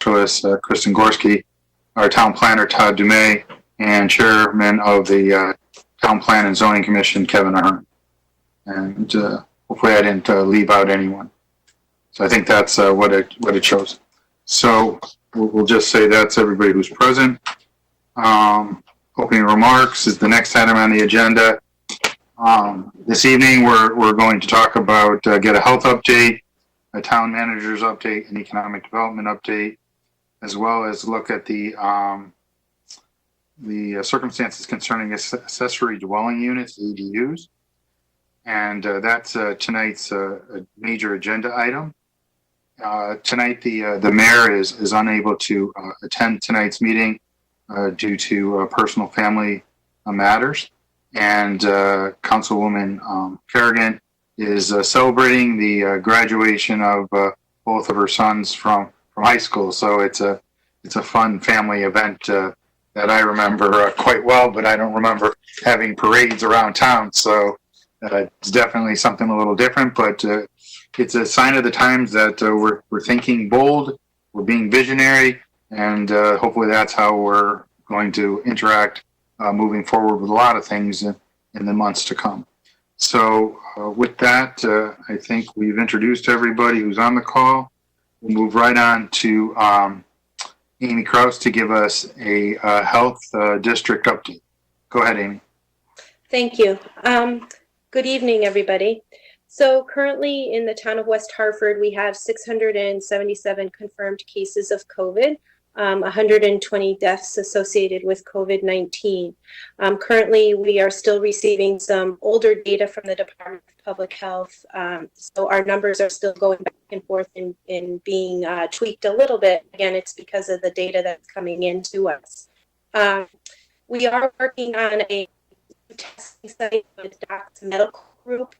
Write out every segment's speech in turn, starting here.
Specialist Kristen Gorski, our Town Planner Todd Dumay, and Chairman of the Town Plan and Zoning Commission, Kevin Ahern. And hopefully I didn't leave out anyone. So I think that's what it shows. So we'll just say that's everybody who's present. Opening remarks is the next item on the agenda. This evening we're going to talk about get a health update, a town manager's update, an economic development update, as well as look at the circumstances concerning accessory dwelling units, ADUs. And that's tonight's major agenda item. Tonight, the mayor is unable to attend tonight's meeting due to personal family matters. And Councilwoman Kerrigan is celebrating the graduation of both of her sons from high school. So it's a fun family event that I remember quite well, but I don't remember having parades around town. So it's definitely something a little different, but it's a sign of the times that we're thinking bold, we're being visionary, and hopefully that's how we're going to interact moving forward with a lot of things in the months to come. So with that, I think we've introduced everybody who's on the call. We'll move right on to Amy Kraus to give us a health district update. Go ahead, Amy. Thank you. Good evening, everybody. So currently in the town of West Hartford, we have 677 confirmed cases of COVID, 120 deaths associated with COVID-19. Currently, we are still receiving some older data from the Department of Public Health. So our numbers are still going back and forth and being tweaked a little bit. Again, it's because of the data that's coming into us. We are working on a testing site with Doc's Medical Group.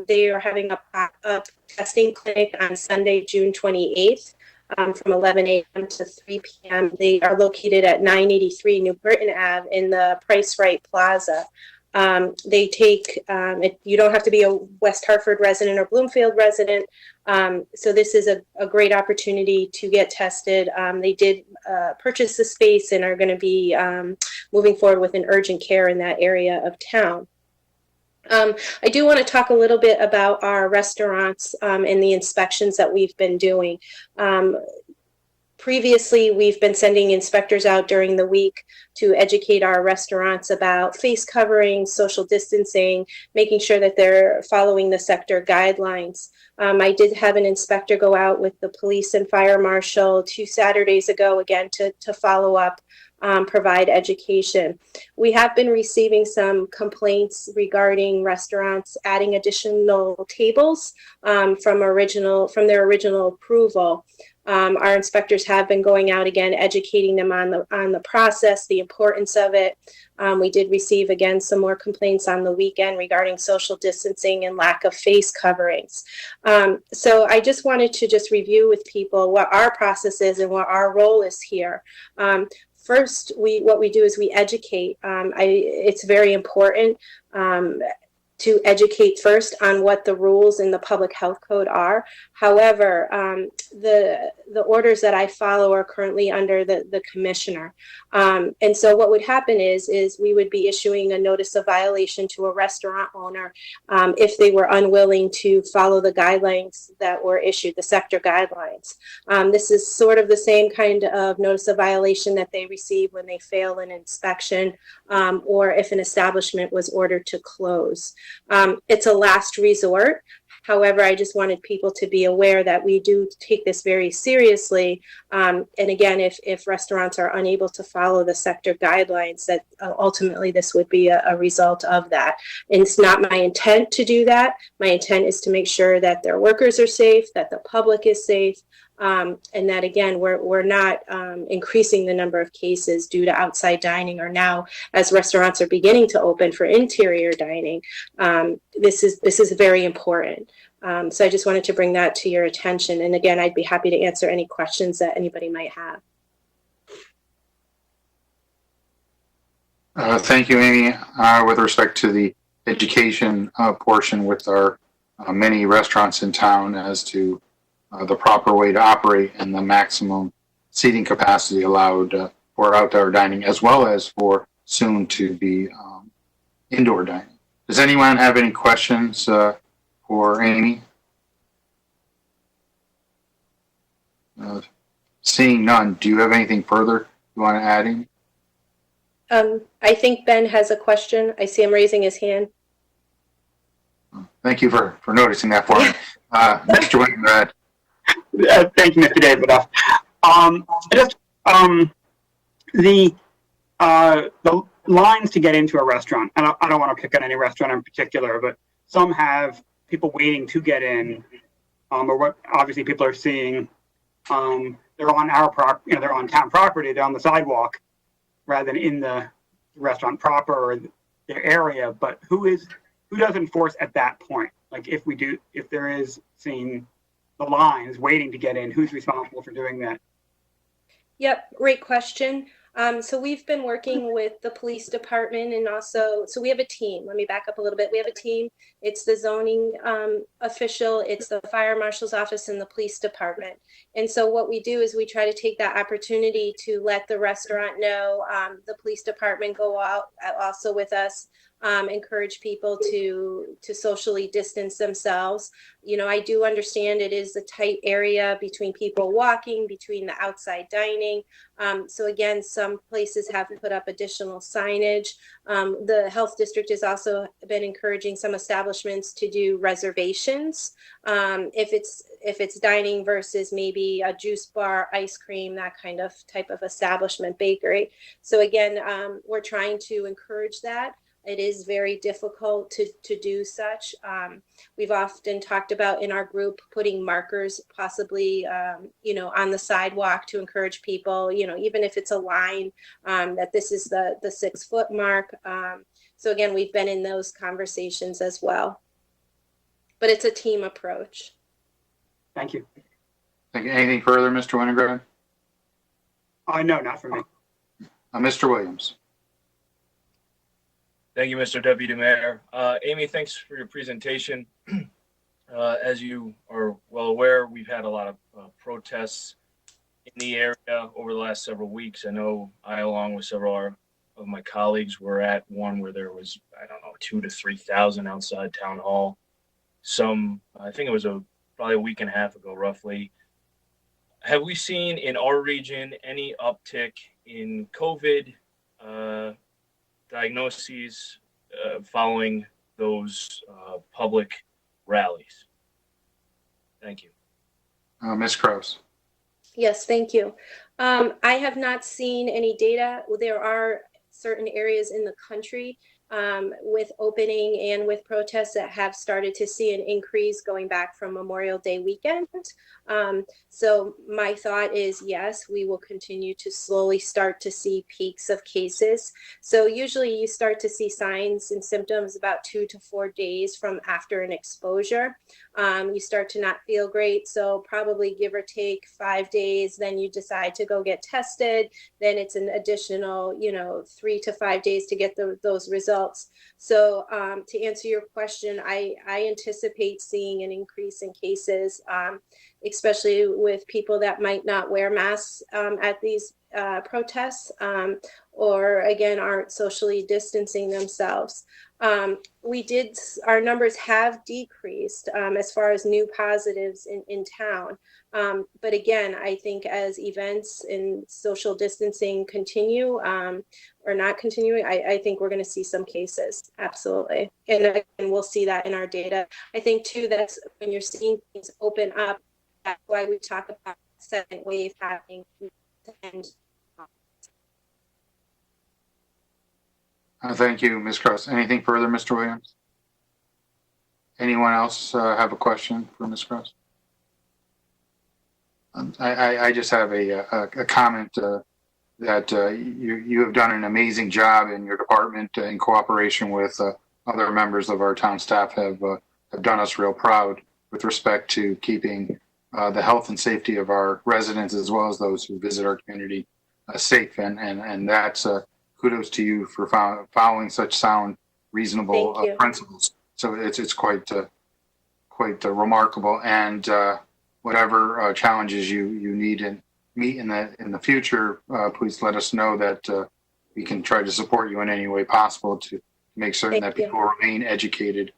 They are having a pop-up testing clinic on Sunday, June 28th from 11 a.m. to 3 p.m. They are located at 983 New Britain Ave in the Price Right Plaza. They take, you don't have to be a West Hartford resident or Bloomfield resident. So this is a great opportunity to get tested. They did purchase the space and are going to be moving forward with an urgent care in that area of town. I do want to talk a little bit about our restaurants and the inspections that we've been doing. Previously, we've been sending inspectors out during the week to educate our restaurants about face covering, social distancing, making sure that they're following the sector guidelines. I did have an inspector go out with the police and fire marshal 2 Saturdays ago, again, to follow up, provide education. We have been receiving some complaints regarding restaurants adding additional tables from their original approval. Our inspectors have been going out again, educating them on the process, the importance of it. We did receive again some more complaints on the weekend regarding social distancing and lack of face coverings. So I just wanted to review with people what our process is and what our role is here. First, what we do is we educate. It's very important to educate first on what the rules in the public health code are. However, the orders that I follow are currently under the commissioner. And so what would happen is we would be issuing a notice of violation to a restaurant owner if they were unwilling to follow the guidelines that were issued, the sector guidelines. This is sort of the same kind of notice of violation that they receive when they fail an inspection or if an establishment was ordered to close. It's a last resort. However, I just wanted people to be aware that we do take this very seriously. And again, if restaurants are unable to follow the sector guidelines, that ultimately this would be a result of that. And it's not my intent to do that. My intent is to make sure that their workers are safe, that the public is safe, and that, again, we're not increasing the number of cases due to outside dining, or now as restaurants are beginning to open for interior dining. This is very important. So I just wanted to bring that to your attention. And again, I'd be happy to answer any questions that anybody might have. Thank you, Amy. With respect to the education portion with our many restaurants in town as to the proper way to operate and the maximum seating capacity allowed for outdoor dining as well as for soon to be indoor dining. Does anyone have any questions for Amy? Seeing none, do you have anything further you want to add, Amy? I think Ben has a question. I see him raising his hand. Thank you for noticing that for me. Mr. Winograd. Thank you, Mr. Davidoff. The lines to get into a restaurant, and I don't want to pick on any restaurant in particular, but some have people waiting to get in, or what obviously people are seeing. They're on our they're on town property, they're on the sidewalk rather than in the restaurant proper or their area. But who does enforce at that point? Like if there is seeing the lines waiting to get in, who's responsible for doing that? Yep, great question. So we've been working with the police department and also, so we have a team. Let me back up a little bit. We have a team. It's the zoning official, it's the fire marshal's office and the police department. And so what we do is we try to take that opportunity to let the restaurant know, the police department go out also with us, encourage people to socially distance themselves. You know, I do understand it is a tight area between people walking, between the outside dining. So again, some places have put up additional signage. The health district has also been encouraging some establishments to do reservations. If it's dining versus maybe a juice bar, ice cream, that kind of type of establishment, bakery. So again, we're trying to encourage that. It is very difficult to do such. We've often talked about in our group putting markers possibly, on the sidewalk to encourage people, even if it's a line, that this is the 6 foot mark. So again, we've been in those conversations as well. But it's a team approach. Thank you. Anything further, Mr. Winograd? No, not for me. Mr. Williams. Thank you, Mr. Deputy Mayor. Amy, thanks for your presentation. As you are well aware, we've had a lot of protests in the area over the last several weeks. I know I, along with several of my colleagues, were at one where there was, 2,000 to 3,000 outside Town Hall. I think it was probably a week and a half ago, roughly. Have we seen in our region any uptick in COVID diagnoses following those public rallies? Thank you. Ms. Krause. Yes, thank you. I have not seen any data. There are certain areas in the country with opening and with protests that have started to see an increase going back from Memorial Day weekend. So my thought is, yes, we will continue to slowly start to see peaks of cases. So usually you start to see signs and symptoms about 2 to 4 days from after an exposure. You start to not feel great. So probably give or take 5 days, then you decide to go get tested. Then it's an additional, 3 to 5 days to get those results. So to answer your question, I anticipate seeing an increase in cases, especially with people that might not wear masks at these protests or again aren't socially distancing themselves. Our numbers have decreased as far as new positives in town. But again, I think as events and social distancing continue or not continuing, I think we're going to see some cases. Absolutely. And again, we'll see that in our data. I think too, that's when you're seeing things open up, that's why we talk about second wave happening. And Thank you, Ms. Krause. Anything further, Mr. Williams? Anyone else have a question for Ms. Krause? I just have a comment that you have done an amazing job in your department in cooperation with other members of our town staff have done us real proud with respect to keeping the health and safety of our residents as well as those who visit our community safe. And that's kudos to you for following such sound, reasonable principles. So it's quite remarkable. And whatever challenges you need meet in the future, please let us know that we can try to support you in any way possible to make certain Thank that people remain educated,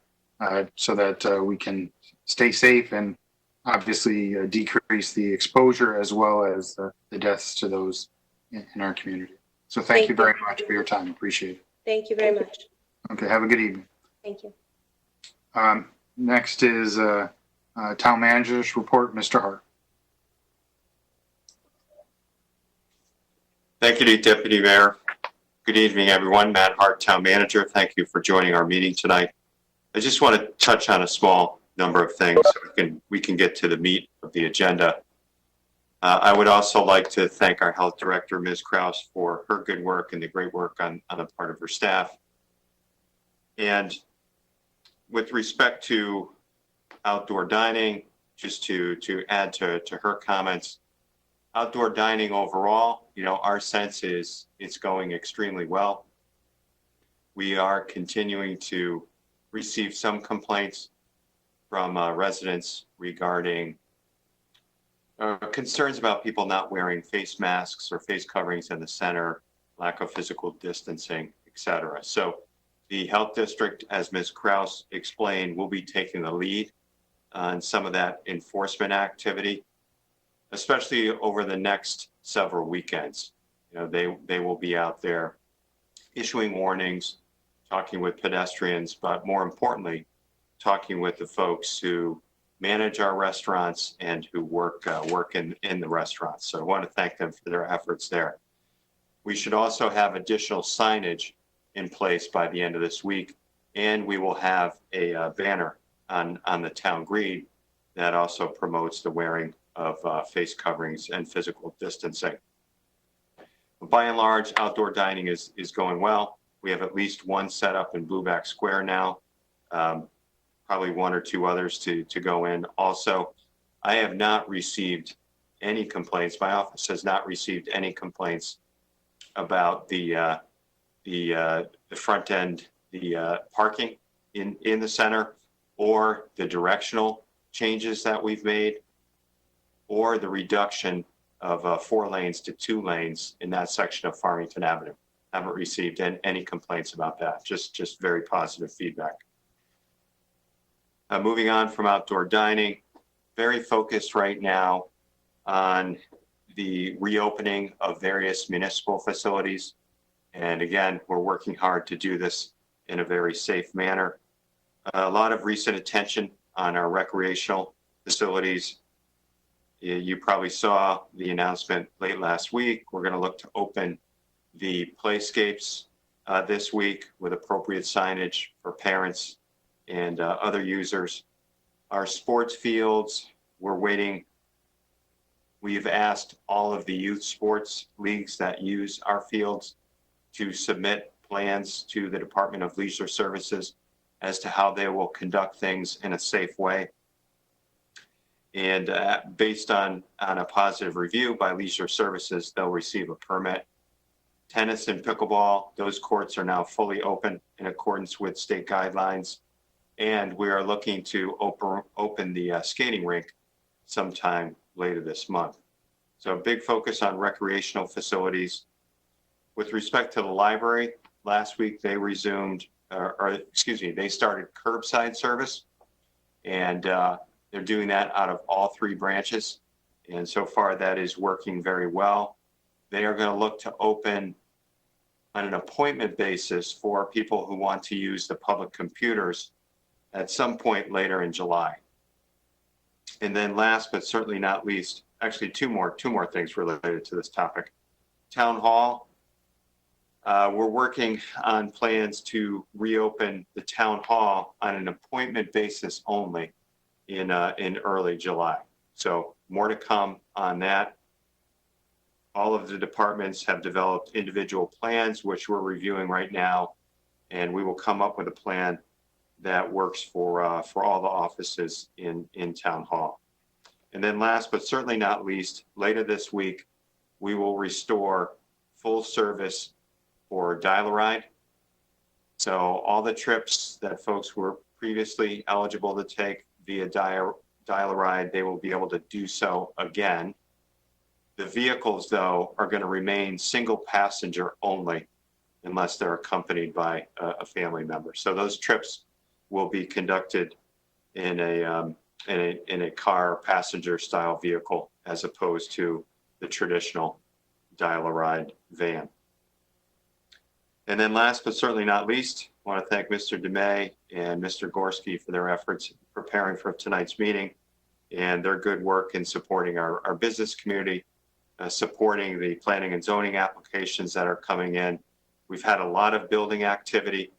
so that we can stay safe and obviously decrease the exposure as well as the deaths to those in our community. So thank you very much for your time. Appreciate it. Thank you very much. Okay, have a good evening. Thank you. Next is Town Manager's Report, Mr. Hart. Thank you, Deputy Mayor. Good evening, everyone. Matt Hart, Town Manager. Thank you for joining our meeting tonight. I just want to touch on a small number of things so we can get to the meat of the agenda. I would also like to thank our Health Director, Ms. Kraus, for her good work and the great work on the part of her staff. And with respect to outdoor dining, just to add to her comments, outdoor dining overall, our sense is it's going extremely well. We are continuing to receive some complaints from residents regarding concerns about people not wearing face masks or face coverings in the center, lack of physical distancing, etc. So the Health District, as Ms. Kraus explained, will be taking the lead on some of that enforcement activity, especially over the next several weekends. They will be out there issuing warnings, talking with pedestrians, but more importantly, talking with the folks who manage our restaurants and who work in the restaurants. So I want to thank them for their efforts there. We should also have additional signage in place by the end of this week, and we will have a banner on the town green that also promotes the wearing of face coverings and physical distancing. But by and large, outdoor dining is going well. We have at least one set up in Blueback Square now, probably one or two others to go in also. I have not received any complaints. My office has not received any complaints about the front end, the parking in the center, or the directional changes that we've made, or the reduction of 4 lanes to 2 lanes in that section of Farmington Avenue. Haven't received any complaints about that. Just very positive feedback. Moving on from outdoor dining, very focused right now on the reopening of various municipal facilities. And again, we're working hard to do this in a very safe manner. A lot of recent attention on our recreational facilities. You probably saw the announcement late last week. We're going to look to open the playscapes this week with appropriate signage for parents and other users. Our sports fields, we're waiting. We've asked all of the youth sports leagues that use our fields to submit plans to the Department of Leisure Services as to how they will conduct things in a safe way. And based on a positive review by Leisure Services, they'll receive a permit. Tennis and pickleball, those courts are now fully open in accordance with state guidelines. And we are looking to open the skating rink sometime later this month. So a big focus on recreational facilities. With respect to the library, last week they resumed, they started curbside service, and they're doing that out of all 3 branches. And so far that is working very well. They are going to look to open on an appointment basis for people who want to use the public computers at some point later in July. And then last but certainly not least, actually two more things related to this topic. Town Hall, we're working on plans to reopen the Town Hall on an appointment basis only in early July. So more to come on that. All of the departments have developed individual plans, which we're reviewing right now, and we will come up with a plan that works for all the offices in Town Hall. And then last but certainly not least, later this week, we will restore full service for Dial-A-Ride. So all the trips that folks were previously eligible to take via Dial-A-Ride, they will be able to do so again. The vehicles, though, are going to remain single passenger only unless they're accompanied by a family member. So those trips will be conducted in a car passenger style vehicle as opposed to the traditional dial-a-ride van. And then last but certainly not least, I want to thank Mr. DeMay and Mr. Gorski for their efforts preparing for tonight's meeting and their good work in supporting our business community, supporting the planning and zoning applications that are coming in. We've had a lot of building activity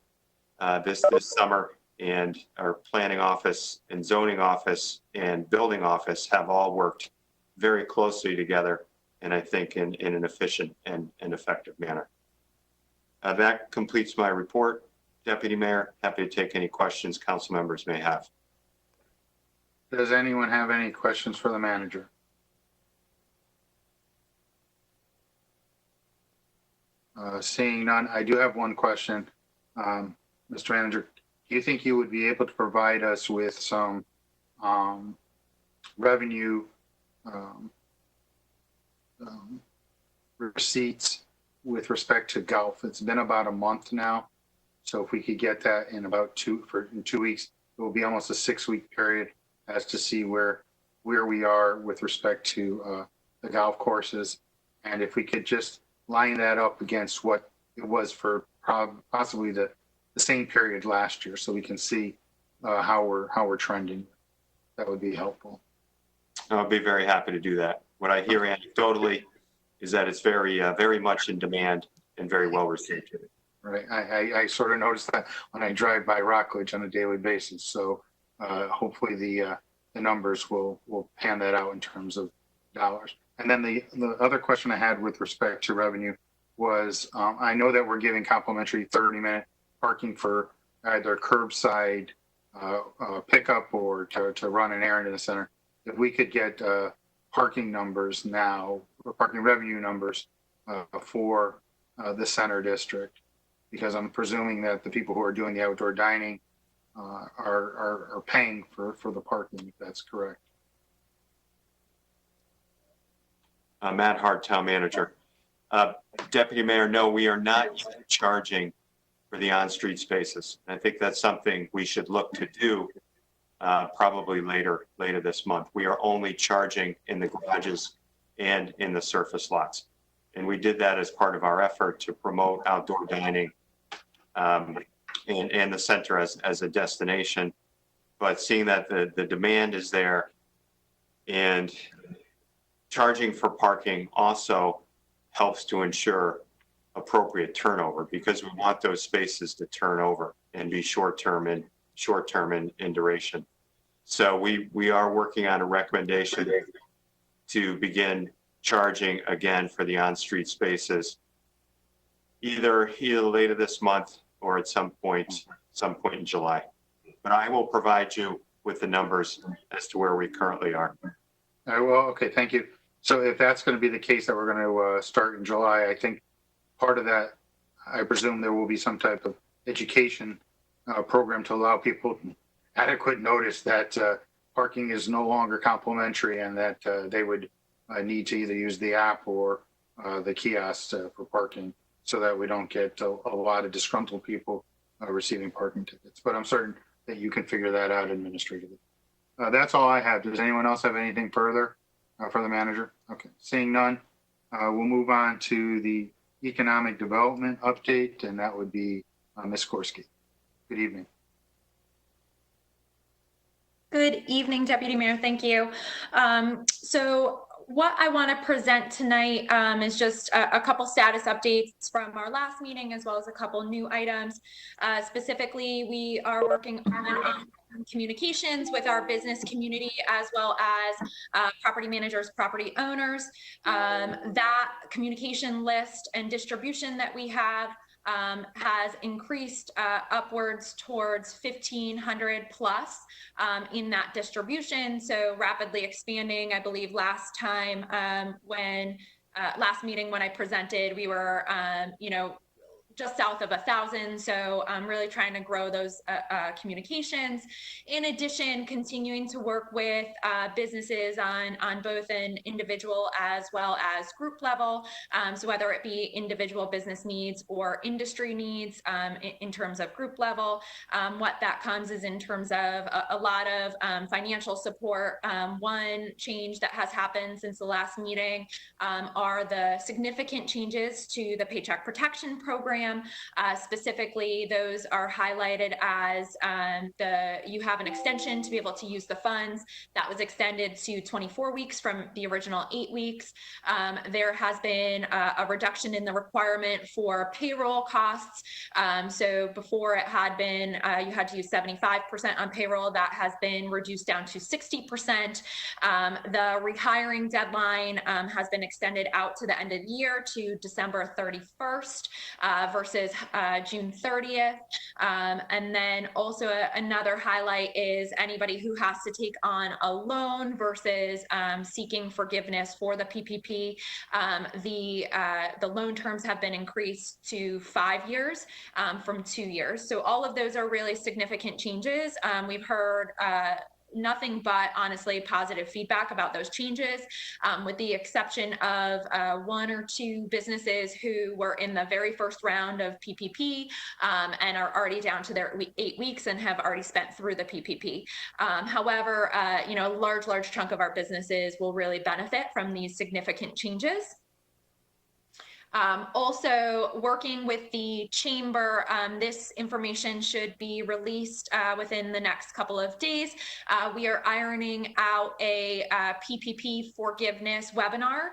this summer, and our planning office and zoning office and building office have all worked very closely together, and I think in an efficient and effective manner. That completes my report. Deputy Mayor, happy to take any questions council members may have. Does anyone have any questions for the manager? Seeing none, I do have one question. Mr. Manager, do you think you would be able to provide us with some revenue receipts with respect to golf? It's been about a month now. So if we could get that in about 2 weeks, it will be almost a 6-week period as to see where we are with respect to the golf courses. And if we could just line that up against what it was for possibly the same period last year, so we can see how we're trending, that would be helpful. I'll be very happy to do that. What I hear anecdotally is that it's very much in demand and very well received. Right. I sort of noticed that when I drive by Rockledge on a daily basis. So hopefully the numbers will pan that out in terms of dollars. And then the other question I had with respect to revenue was, I know that we're giving complimentary 30-minute parking for either curbside pickup or to run an errand in the center. If we could get parking numbers now, or parking revenue numbers for the center district, because I'm presuming that the people who are doing the outdoor dining are paying for the parking, if that's correct. Matt Hart, Town Manager. Deputy Mayor, no, we are not charging for the on-street spaces. I think that's something we should look to do probably later this month. We are only charging in the garages and in the surface lots. And we did that as part of our effort to promote outdoor dining and the center as a destination. But seeing that the demand is there, and charging for parking also helps to ensure appropriate turnover, because we want those spaces to turn over and be short-term in duration. So we are working on a recommendation to begin charging again for the on-street spaces, either later this month or at some point in July. But I will provide you with the numbers as to where we currently are. All right, well, okay, thank you. So if that's going to be the case, that we're going to start in July, I think part of that, I presume there will be some type of education program to allow people adequate notice that parking is no longer complimentary, and that they would need to either use the app or the kiosks for parking, so that we don't get a lot of disgruntled people receiving parking tickets. But I'm certain that you can figure that out administratively. That's all I have. Does anyone else have anything further for the manager? Okay, seeing none, we'll move on to the economic development update, and that would be Ms. Gorski. Good evening. Good evening, Deputy Mayor. Thank you. So what I want to present tonight is just a couple status updates from our last meeting, as well as a couple new items. Specifically, we are working on communications with our business community, as well as property managers, property owners. That communication list and distribution that we have has increased upwards towards 1,500 plus in that distribution. So rapidly expanding. I believe last time last meeting when I presented, we were, just south of 1,000. So really trying to grow those communications. In addition, continuing to work with businesses on both an individual as well as group level. So whether it be individual business needs or industry needs in terms of group level, what that comes is in terms of a lot of financial support. One change that has happened since the last meeting are the significant changes to the Paycheck Protection Program. Specifically, those are highlighted as you have an extension to be able to use the funds. That was extended to 24 weeks from the original 8 weeks. There has been a reduction in the requirement for payroll costs. So before it had been, you had to use 75% on payroll. That has been reduced down to 60%. The rehiring deadline has been extended out to the end of the year to December 31st versus June 30th. And then also another highlight is anybody who has to take on a loan versus seeking forgiveness for the PPP. The loan terms have been increased to 5 years from 2 years. So all of those are really significant changes. We've heard nothing but honestly positive feedback about those changes, with the exception of 1 or 2 businesses who were in the very first round of PPP and are already down to their 8 weeks and have already spent through the PPP. However, a large chunk of our businesses will really benefit from these significant changes. Also working with the chamber, this information should be released within the next couple of days. We are ironing out a PPP forgiveness webinar.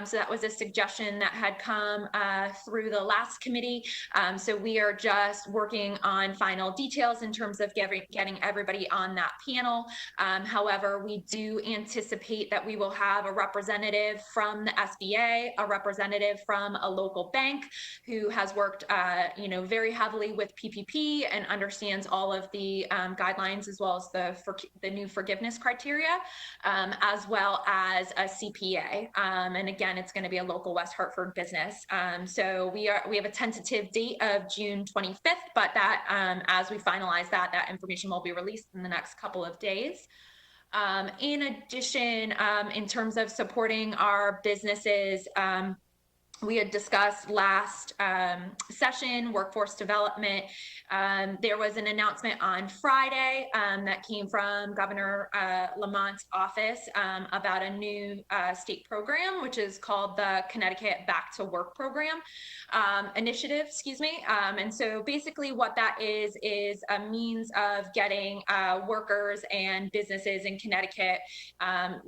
So that was a suggestion that had come through the last committee. So we are just working on final details in terms of getting everybody on that panel. However, we do anticipate that we will have a representative from the SBA, a representative from a local bank who has worked, very heavily with PPP and understands all of the guidelines as well as the new forgiveness criteria, as well as a CPA. And again, it's going to be a local West Hartford business. So we have a tentative date of June 25th, but that as we finalize that information will be released in the next couple of days. In addition, in terms of supporting our businesses, we had discussed last session, workforce development. There was an announcement on Friday that came from Governor Lamont's office about a new state program, which is called the Connecticut Back to Work Program initiative, and so basically what that is a means of getting workers and businesses in Connecticut,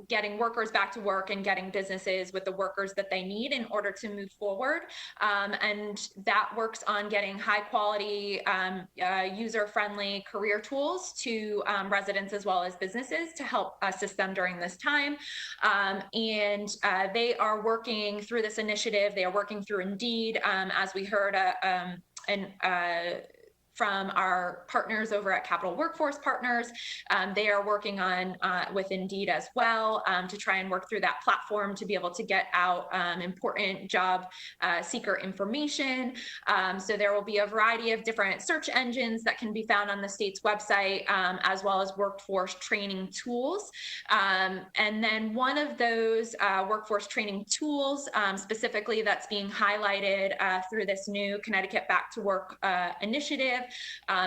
getting workers back to work and getting businesses with the workers that they need in order to move forward. And that works on getting high quality, user-friendly career tools to residents as well as businesses to help assist them during this time. And they are working through this initiative. They are working through Indeed, as we heard from our partners over at Capital Workforce Partners. They are working on with Indeed as well to try and work through that platform to be able to get out important job seeker information. So there will be a variety of different search engines that can be found on the state's website, as well as workforce training tools. And then one of those workforce training tools specifically that's being highlighted through this new Connecticut Back to Work initiative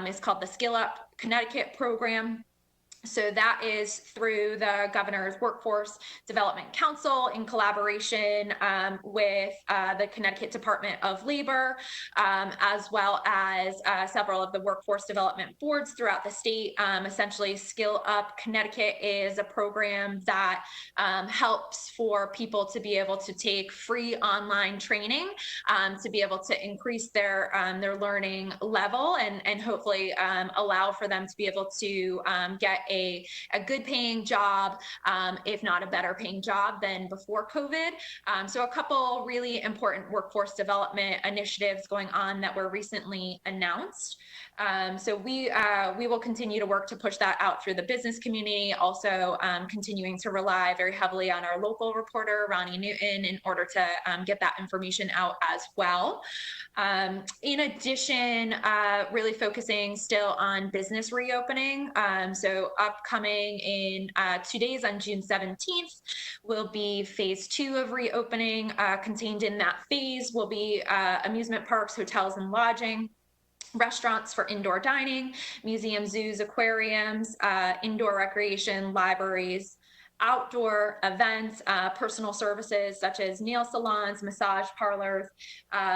is called the Skill Up Connecticut program. So that is through the Governor's Workforce Development Council in collaboration with the Connecticut Department of Labor, as well as several of the workforce development boards throughout the state. Essentially, Skill Up Connecticut is a program that helps for people to be able to take free online training to be able to increase their learning level and hopefully allow for them to be able to get a good paying job, if not a better paying job than before COVID. So a couple really important workforce development initiatives going on that were recently announced. So we will continue to work to push that out through the business community, also continuing to rely very heavily on our local reporter, Ronnie Newton, in order to get that information out as well. In addition, really focusing still on business reopening. So upcoming in 2 days on June 17th will be phase 2 of reopening. Contained in that phase will be amusement parks, hotels, and lodging, restaurants for indoor dining, museums, zoos, aquariums, indoor recreation, libraries, outdoor events, personal services such as nail salons, massage parlors,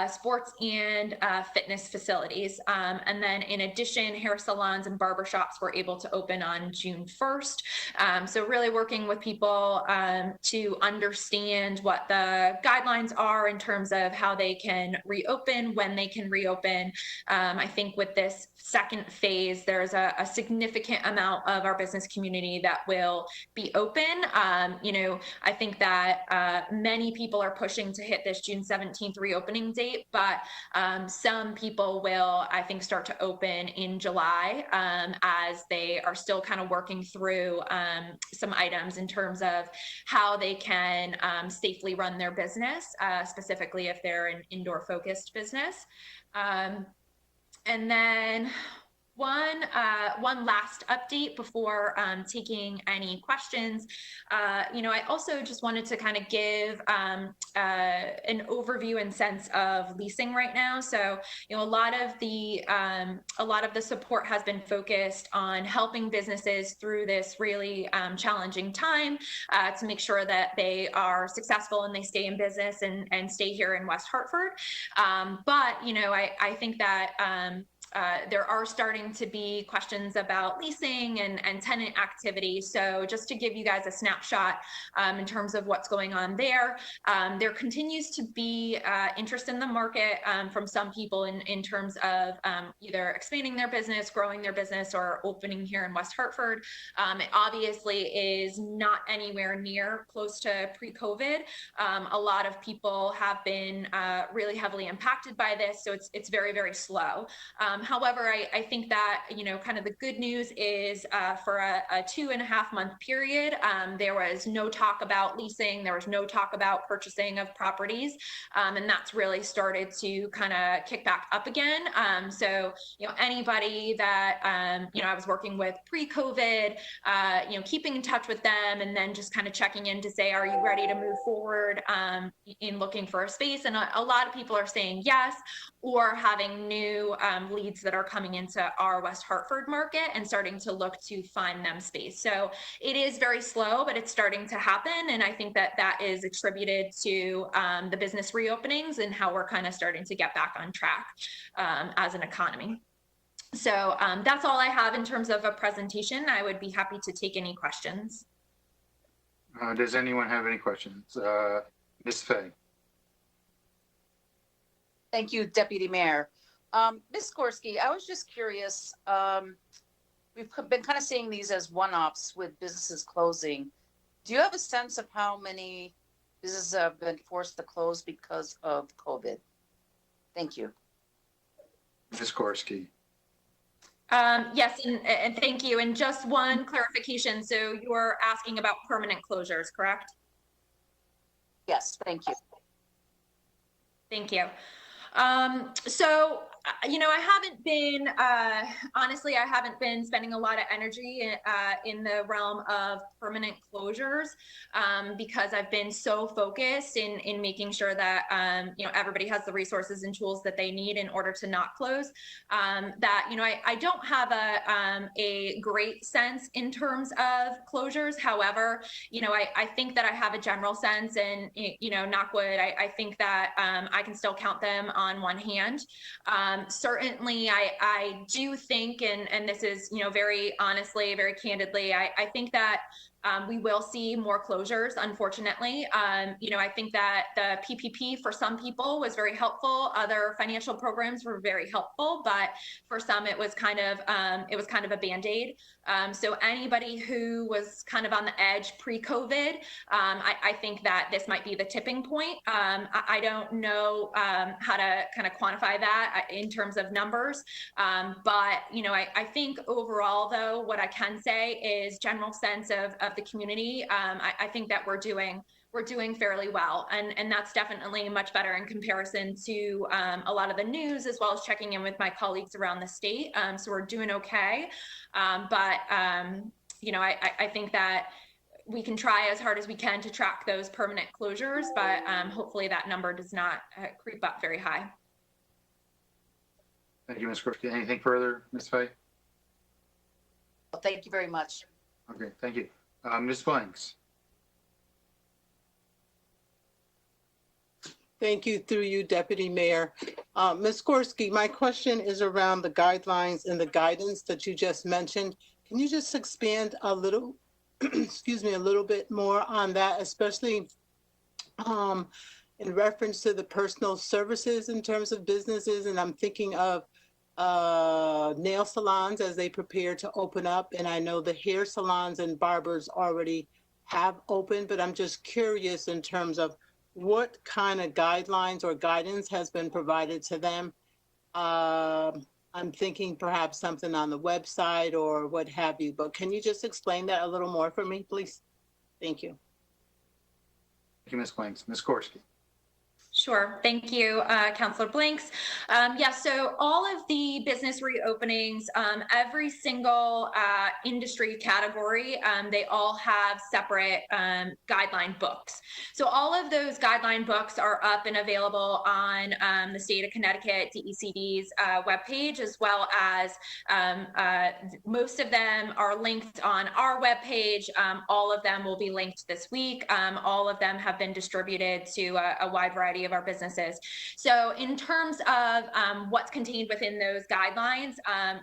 sports and fitness facilities. And then in addition, hair salons and barbershops were able to open on June 1st. So really working with people to understand what the guidelines are in terms of how they can reopen, when they can reopen. I think with this second phase, there's a significant amount of our business community that will be open. I think that many people are pushing to hit this June 17th reopening date, but some people will, I think, start to open in July as they are still kind of working through some items in terms of how they can safely run their business, specifically if they're an indoor focused business. And then one last update before taking any questions. I also just wanted to kind of give an overview and sense of leasing right now. So, a lot of the support has been focused on helping businesses through this really challenging time to make sure that they are successful and they stay in business and stay here in West Hartford. But I think that there are starting to be questions about leasing and tenant activity. So just to give you guys a snapshot in terms of what's going on there, there continues to be interest in the market from some people in terms of either expanding their business, growing their business, or opening here in West Hartford. It obviously is not anywhere near close to pre-COVID. A lot of people have been really heavily impacted by this, so it's very, very slow. However, I think that, kind of the good news is for a 2.5 month period, there was no talk about leasing. There was no talk about purchasing of properties. And that's really started to kind of kick back up again. So, anybody that, I was working with pre-COVID, keeping in touch with them and then just kind of checking in to say, are you ready to move forward in looking for a space? And a lot of people are saying yes, or having new leads that are coming into our West Hartford market and starting to look to find them space. So it is very slow, but it's starting to happen. And I think that is attributed to the business reopenings and how we're kind of starting to get back on track as an economy. So that's all I have in terms of a presentation. I would be happy to take any questions. Does anyone have any questions? Ms. Fay. Thank you, Deputy Mayor. Ms. Gorski, I was just curious. We've been kind of seeing these as one-offs with businesses closing. Do you have a sense of how many businesses have been forced to close because of COVID? Thank you. Ms. Gorski. Yes, and thank you. And just one clarification. So you're asking about permanent closures, correct? Yes, thank you. Thank you. So, I haven't been, honestly, I haven't been spending a lot of energy in the realm of permanent closures because I've been so focused in making sure that, everybody has the resources and tools that they need in order to not close, that, I don't have a great sense in terms of closures. However, I think that I have a general sense and, knock wood, I think that I can still count them on one hand. Certainly, I do think, and this is, very honestly, very candidly, I think that we will see more closures, unfortunately. I think that the PPP for some people was very helpful. Other financial programs were very helpful, but for some it was kind of a Band-Aid. So anybody who was kind of on the edge pre-COVID, I think that this might be the tipping point. I don't know how to kind of quantify that in terms of numbers, but I think overall, though, what I can say is general sense of the community. I think that we're doing fairly well, and that's definitely much better in comparison to a lot of the news, as well as checking in with my colleagues around the state. So we're doing okay, but I think that we can try as hard as we can to track those permanent closures, but hopefully that number does not creep up very high. Thank you, Ms. Gorski. Anything further, Ms. Fay? Well, thank you very much. Okay, thank you. Ms. Blanks. Thank you, through you, Deputy Mayor. Ms. Gorski, my question is around the guidelines and the guidance that you just mentioned. Can you just expand a little, excuse me, a little bit more on that, especially in reference to the personal services in terms of businesses? And I'm thinking of nail salons as they prepare to open up. And I know the hair salons and barbers already have opened, but I'm just curious in terms of what kind of guidelines or guidance has been provided to them. I'm thinking perhaps something on the website or what have you, but can you just explain that a little more for me, please? Thank you. Thank you, Ms. Blanks. Ms. Gorski. Sure. Thank you, Councillor Blanks. So all of the business reopenings, every single industry category, they all have separate guideline books. So all of those guideline books are up and available on the state of Connecticut DECD's webpage, as well as most of them are linked on our webpage. All of them will be linked this week. All of them have been distributed to a wide variety of our businesses. So in terms of what's contained within those guidelines,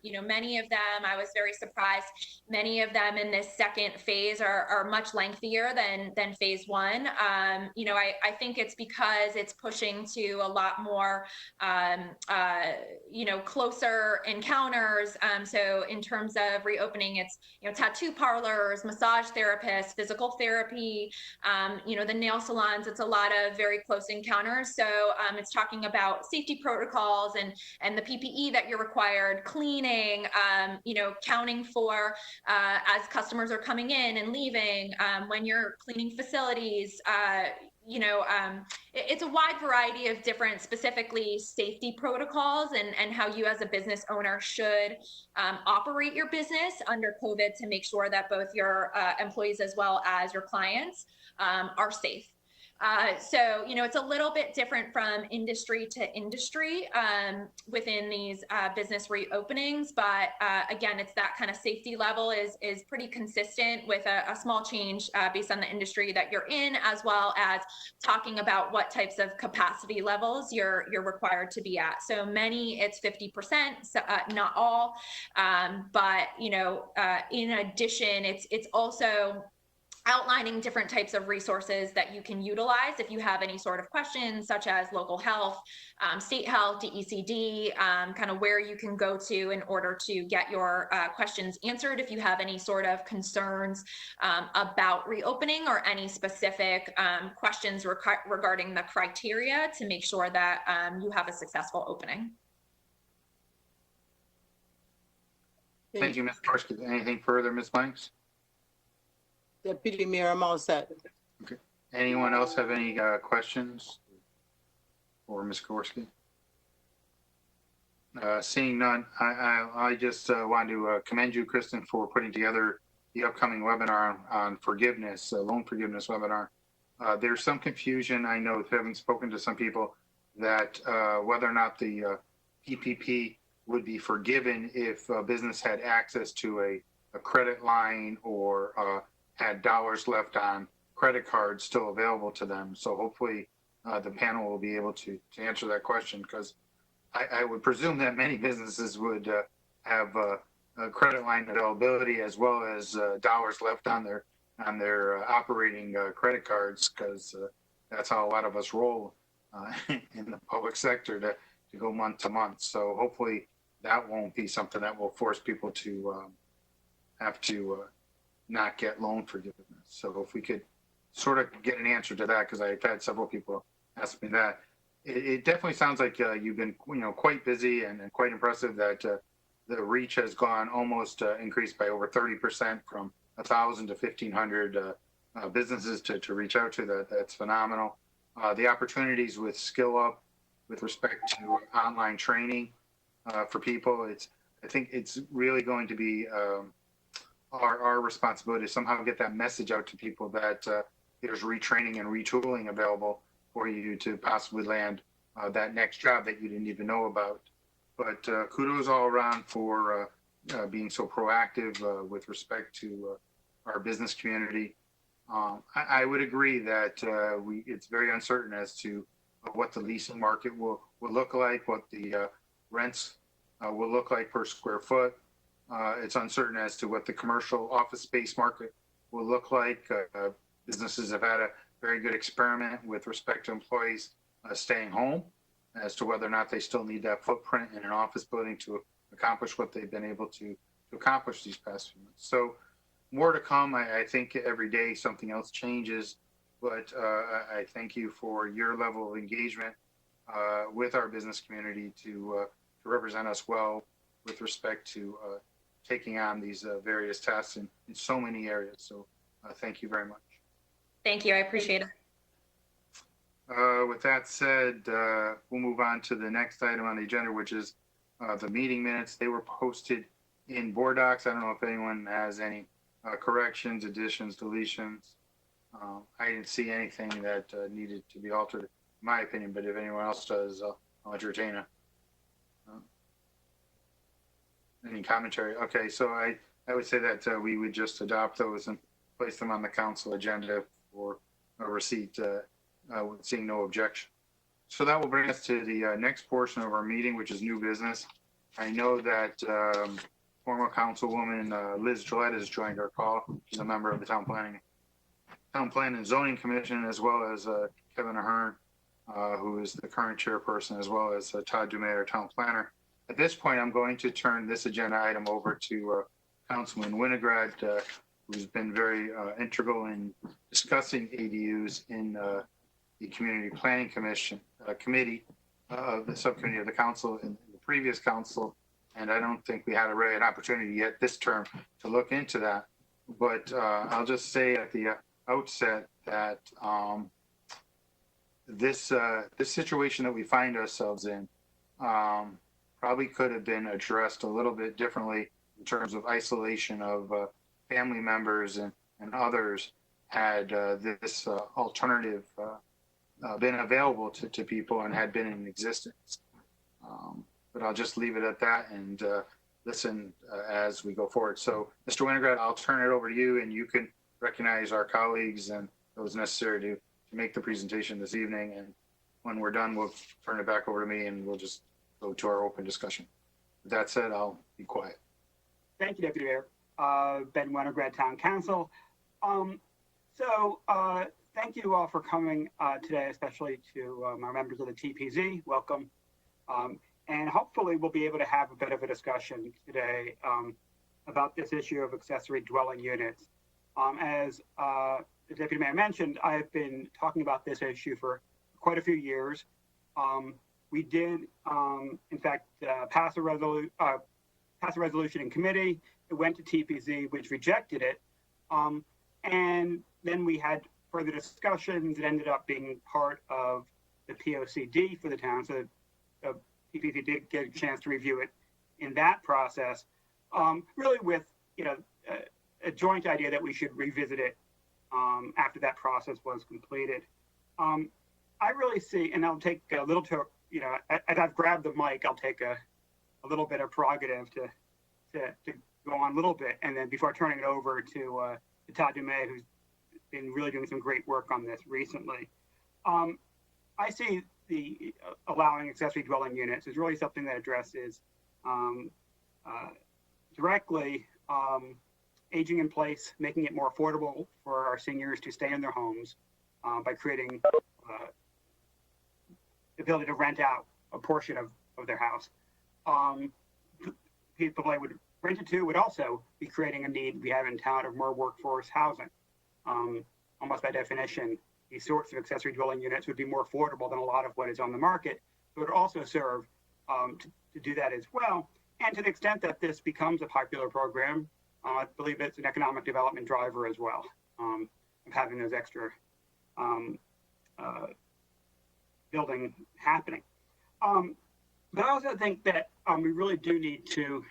many of them, I was very surprised, many of them in this second phase are much lengthier than phase one. I think it's because it's pushing to a lot more, closer encounters. So in terms of reopening, it's, tattoo parlors, massage therapists, physical therapy, the nail salons, it's a lot of very close encounters. So it's talking about safety protocols and the PPE that you're required, cleaning, counting for as customers are coming in and leaving, when you're cleaning facilities, it's a wide variety of different, specifically safety protocols and how you as a business owner should operate your business under COVID to make sure that both your employees as well as your clients are safe. So, it's a little bit different from industry to industry within these business reopenings. But again, it's that kind of safety level is pretty consistent with a small change based on the industry that you're in, as well as talking about what types of capacity levels you're required to be at. So many, it's 50%, so, not all. But, in addition, it's also outlining different types of resources that you can utilize if you have any sort of questions, such as local health, state health, DECD, kind of where you can go to in order to get your questions answered if you have any sort of concerns about reopening or any specific questions regarding the criteria to make sure that you have a successful opening. Thank you, Ms. Gorski. Anything further, Ms. Blanks? Deputy Mayor, I'm all set. Okay. Anyone else have any questions for Ms. Gorski? Seeing none, I just want to commend you, Kristen, for putting together the upcoming webinar on forgiveness, loan forgiveness webinar. There's some confusion, I know, having spoken to some people, that whether or not the PPP would be forgiven if a business had access to a credit line or had dollars left on credit cards still available to them. So hopefully the panel will be able to answer that question, because I would presume that many businesses would have a credit line availability as well as dollars left on their on their operating credit cards, because that's how a lot of us roll in the public sector to go month to month. So hopefully that won't be something that will force people to have to not get loan forgiveness. So if we could sort of get an answer to that, because I've had several people ask me that. It definitely sounds like you've been, quite busy and quite impressive that the reach has gone almost increased by over 30% from 1,000 to 1,500 businesses to reach out to. That's phenomenal. The opportunities with Skill Up with respect to online training for people, I think it's really going to be our responsibility to somehow get that message out to people that there's retraining and retooling available for you to possibly land that next job that you didn't even know about. But kudos all around for being so proactive with respect to our business community. I would agree that it's very uncertain as to what the leasing market will look like, what the rents will look like per square foot. It's uncertain as to what the commercial office space market will look like. Businesses have had a very good experiment with respect to employees staying home as to whether or not they still need that footprint in an office building to accomplish what they've been able to accomplish these past few months. So more to come. I think every day something else changes, but I thank you for your level of engagement with our business community to represent us well with respect to taking on these various tasks in so many areas. So thank you very much. Thank you. I appreciate it. With that said, we'll move on to the next item on the agenda, which is the meeting minutes. They were posted in board docs. I don't know if anyone has any corrections, additions, deletions. I didn't see anything that needed to be altered, in my opinion, but if anyone else does, I'll entertain it. Any commentary? Okay, so I would say that we would just adopt those and place them on the council agenda for a receipt, seeing no objection. So that will bring us to the next portion of our meeting, which is new business. I know that former Councilwoman Liz Gillette has joined our call. She's a member of the Town Plan and Zoning Commission, as well as Kevin Ahern, who is the current chairperson, as well as Todd Dumais, our town planner. At this point, I'm going to turn this agenda item over to Councilman Winograd, who's been very integral in discussing ADUs in the Community Planning Commission committee of the subcommittee of the council in the previous council. And I don't think we had really an opportunity yet this term to look into that. But I'll just say at the outset that this situation that we find ourselves in probably could have been addressed a little bit differently in terms of isolation of family members and others had this alternative been available to people and had been in existence. But I'll just leave it at that and listen as we go forward. So, Mr. Winograd, I'll turn it over to you, and you can recognize our colleagues and those necessary to make the presentation this evening. And when we're done, we'll turn it back over to me, and we'll just go to our open discussion. With that said, I'll be quiet. Thank you, Deputy Mayor. Ben Winograd, Town Council. Thank you all for coming today, especially to our members of the TPZ. Welcome. And hopefully we'll be able to have a bit of a discussion today about this issue of accessory dwelling units. As the Deputy Mayor mentioned, I've been talking about this issue for quite a few years. We did, in fact, pass a resolution in committee. It went to TPZ, which rejected it. And then we had further discussions. It ended up being part of the POCD for the town. So TPZ did get a chance to review it in that process, really with a joint idea that we should revisit it after that process was completed. I really see, and I'll take a little to, as I've grabbed the mic, I'll take a little bit of prerogative to go on a little bit, and then before turning it over to Todd Dumais, who's been really doing some great work on this recently. I see the allowing accessory dwelling units is really something that addresses directly aging in place, making it more affordable for our seniors to stay in their homes by creating the ability to rent out a portion of their house. People I would rent it to would also be creating a need we have in town of more workforce housing. Almost by definition, these sorts of accessory dwelling units would be more affordable than a lot of what is on the market. It would also serve to do that as well. And to the extent that this becomes a popular program, I believe it's an economic development driver as well, of having those extra building happening. But I also think that we really do need to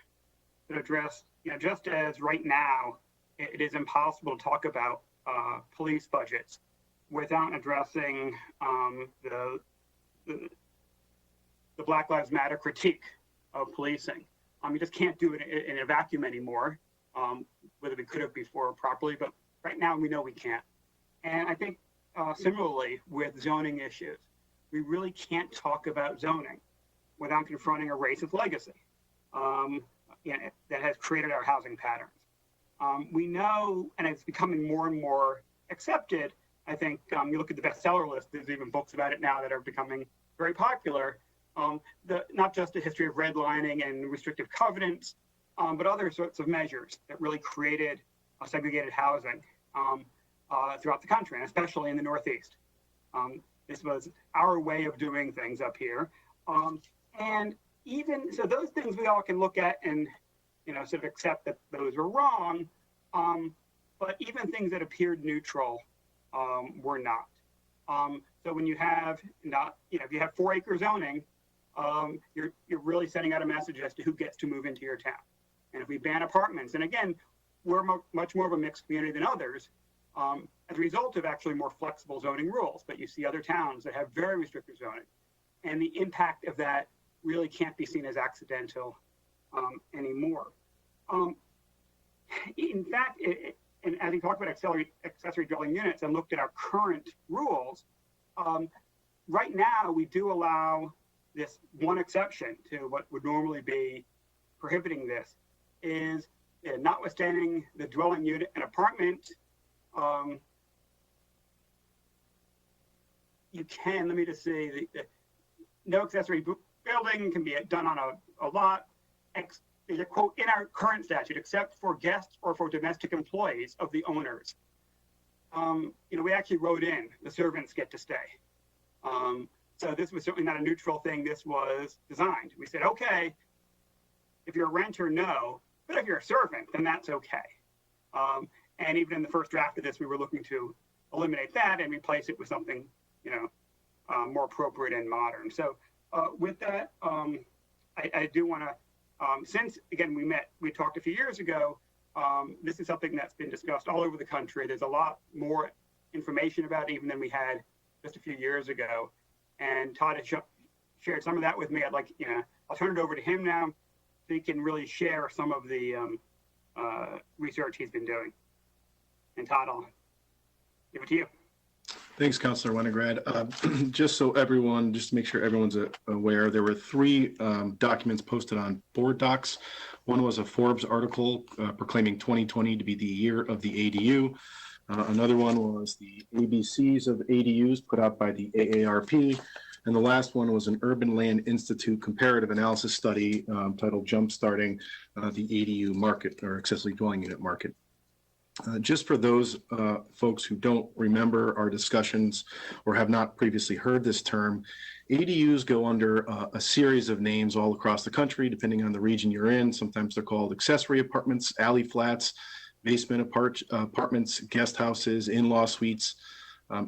address, just as right now, it is impossible to talk about police budgets without addressing the Black Lives Matter critique of policing. You just can't do it in a vacuum anymore, whether we could have before properly, but right now we know we can't. And I think similarly with zoning issues, we really can't talk about zoning without confronting a racist legacy that has created our housing patterns. We know, and it's becoming more and more accepted. I think you look at the bestseller list, there's even books about it now that are becoming very popular. Not just the history of redlining and restrictive covenants, but other sorts of measures that really created segregated housing throughout the country, and especially in the Northeast. This was our way of doing things up here. And even, so those things we all can look at and, sort of accept that those were wrong. But even things that appeared neutral were not. So when you have if you have 4-acre zoning, you're really sending out a message as to who gets to move into your town. And if we ban apartments, and again, we're much more of a mixed community than others, as a result of actually more flexible zoning rules. But you see other towns that have very restrictive zoning, and the impact of that really can't be seen as accidental anymore. In fact, and as we talked about accessory dwelling units and looked at our current rules, right now we do allow this one exception to what would normally be prohibiting this is notwithstanding the dwelling unit and apartment, you can, let me just see, no accessory building can be done on a lot, there's a quote in our current statute, except for guests or for domestic employees of the owners. We actually wrote in the servants get to stay. So this was certainly not a neutral thing. This was designed. We said, okay, if you're a renter, no, but if you're a servant, then that's okay. And even in the first draft of this, we were looking to eliminate that and replace it with something, more appropriate and modern. So with that, I do want to, since again we talked a few years ago, this is something that's been discussed all over the country. There's a lot more information about it even than we had just a few years ago. And Todd has shared some of that with me. I'd like, I'll turn it over to him now so he can really share some of the research he's been doing. And Todd, I'll give it to you. Thanks, Councillor Winograd. Just to make sure everyone's aware, there were 3 documents posted on Board Docs. One was a Forbes article proclaiming 2020 to be the year of the ADU. Another one was the ABCs of ADUs put out by the AARP. And the last one was an Urban Land Institute comparative analysis study titled Jumpstarting the ADU market or accessory dwelling unit market. Just for those folks who don't remember our discussions or have not previously heard this term, ADUs go under a series of names all across the country, depending on the region you're in. Sometimes they're called accessory apartments, alley flats, basement apartments, guest houses, in-law suites,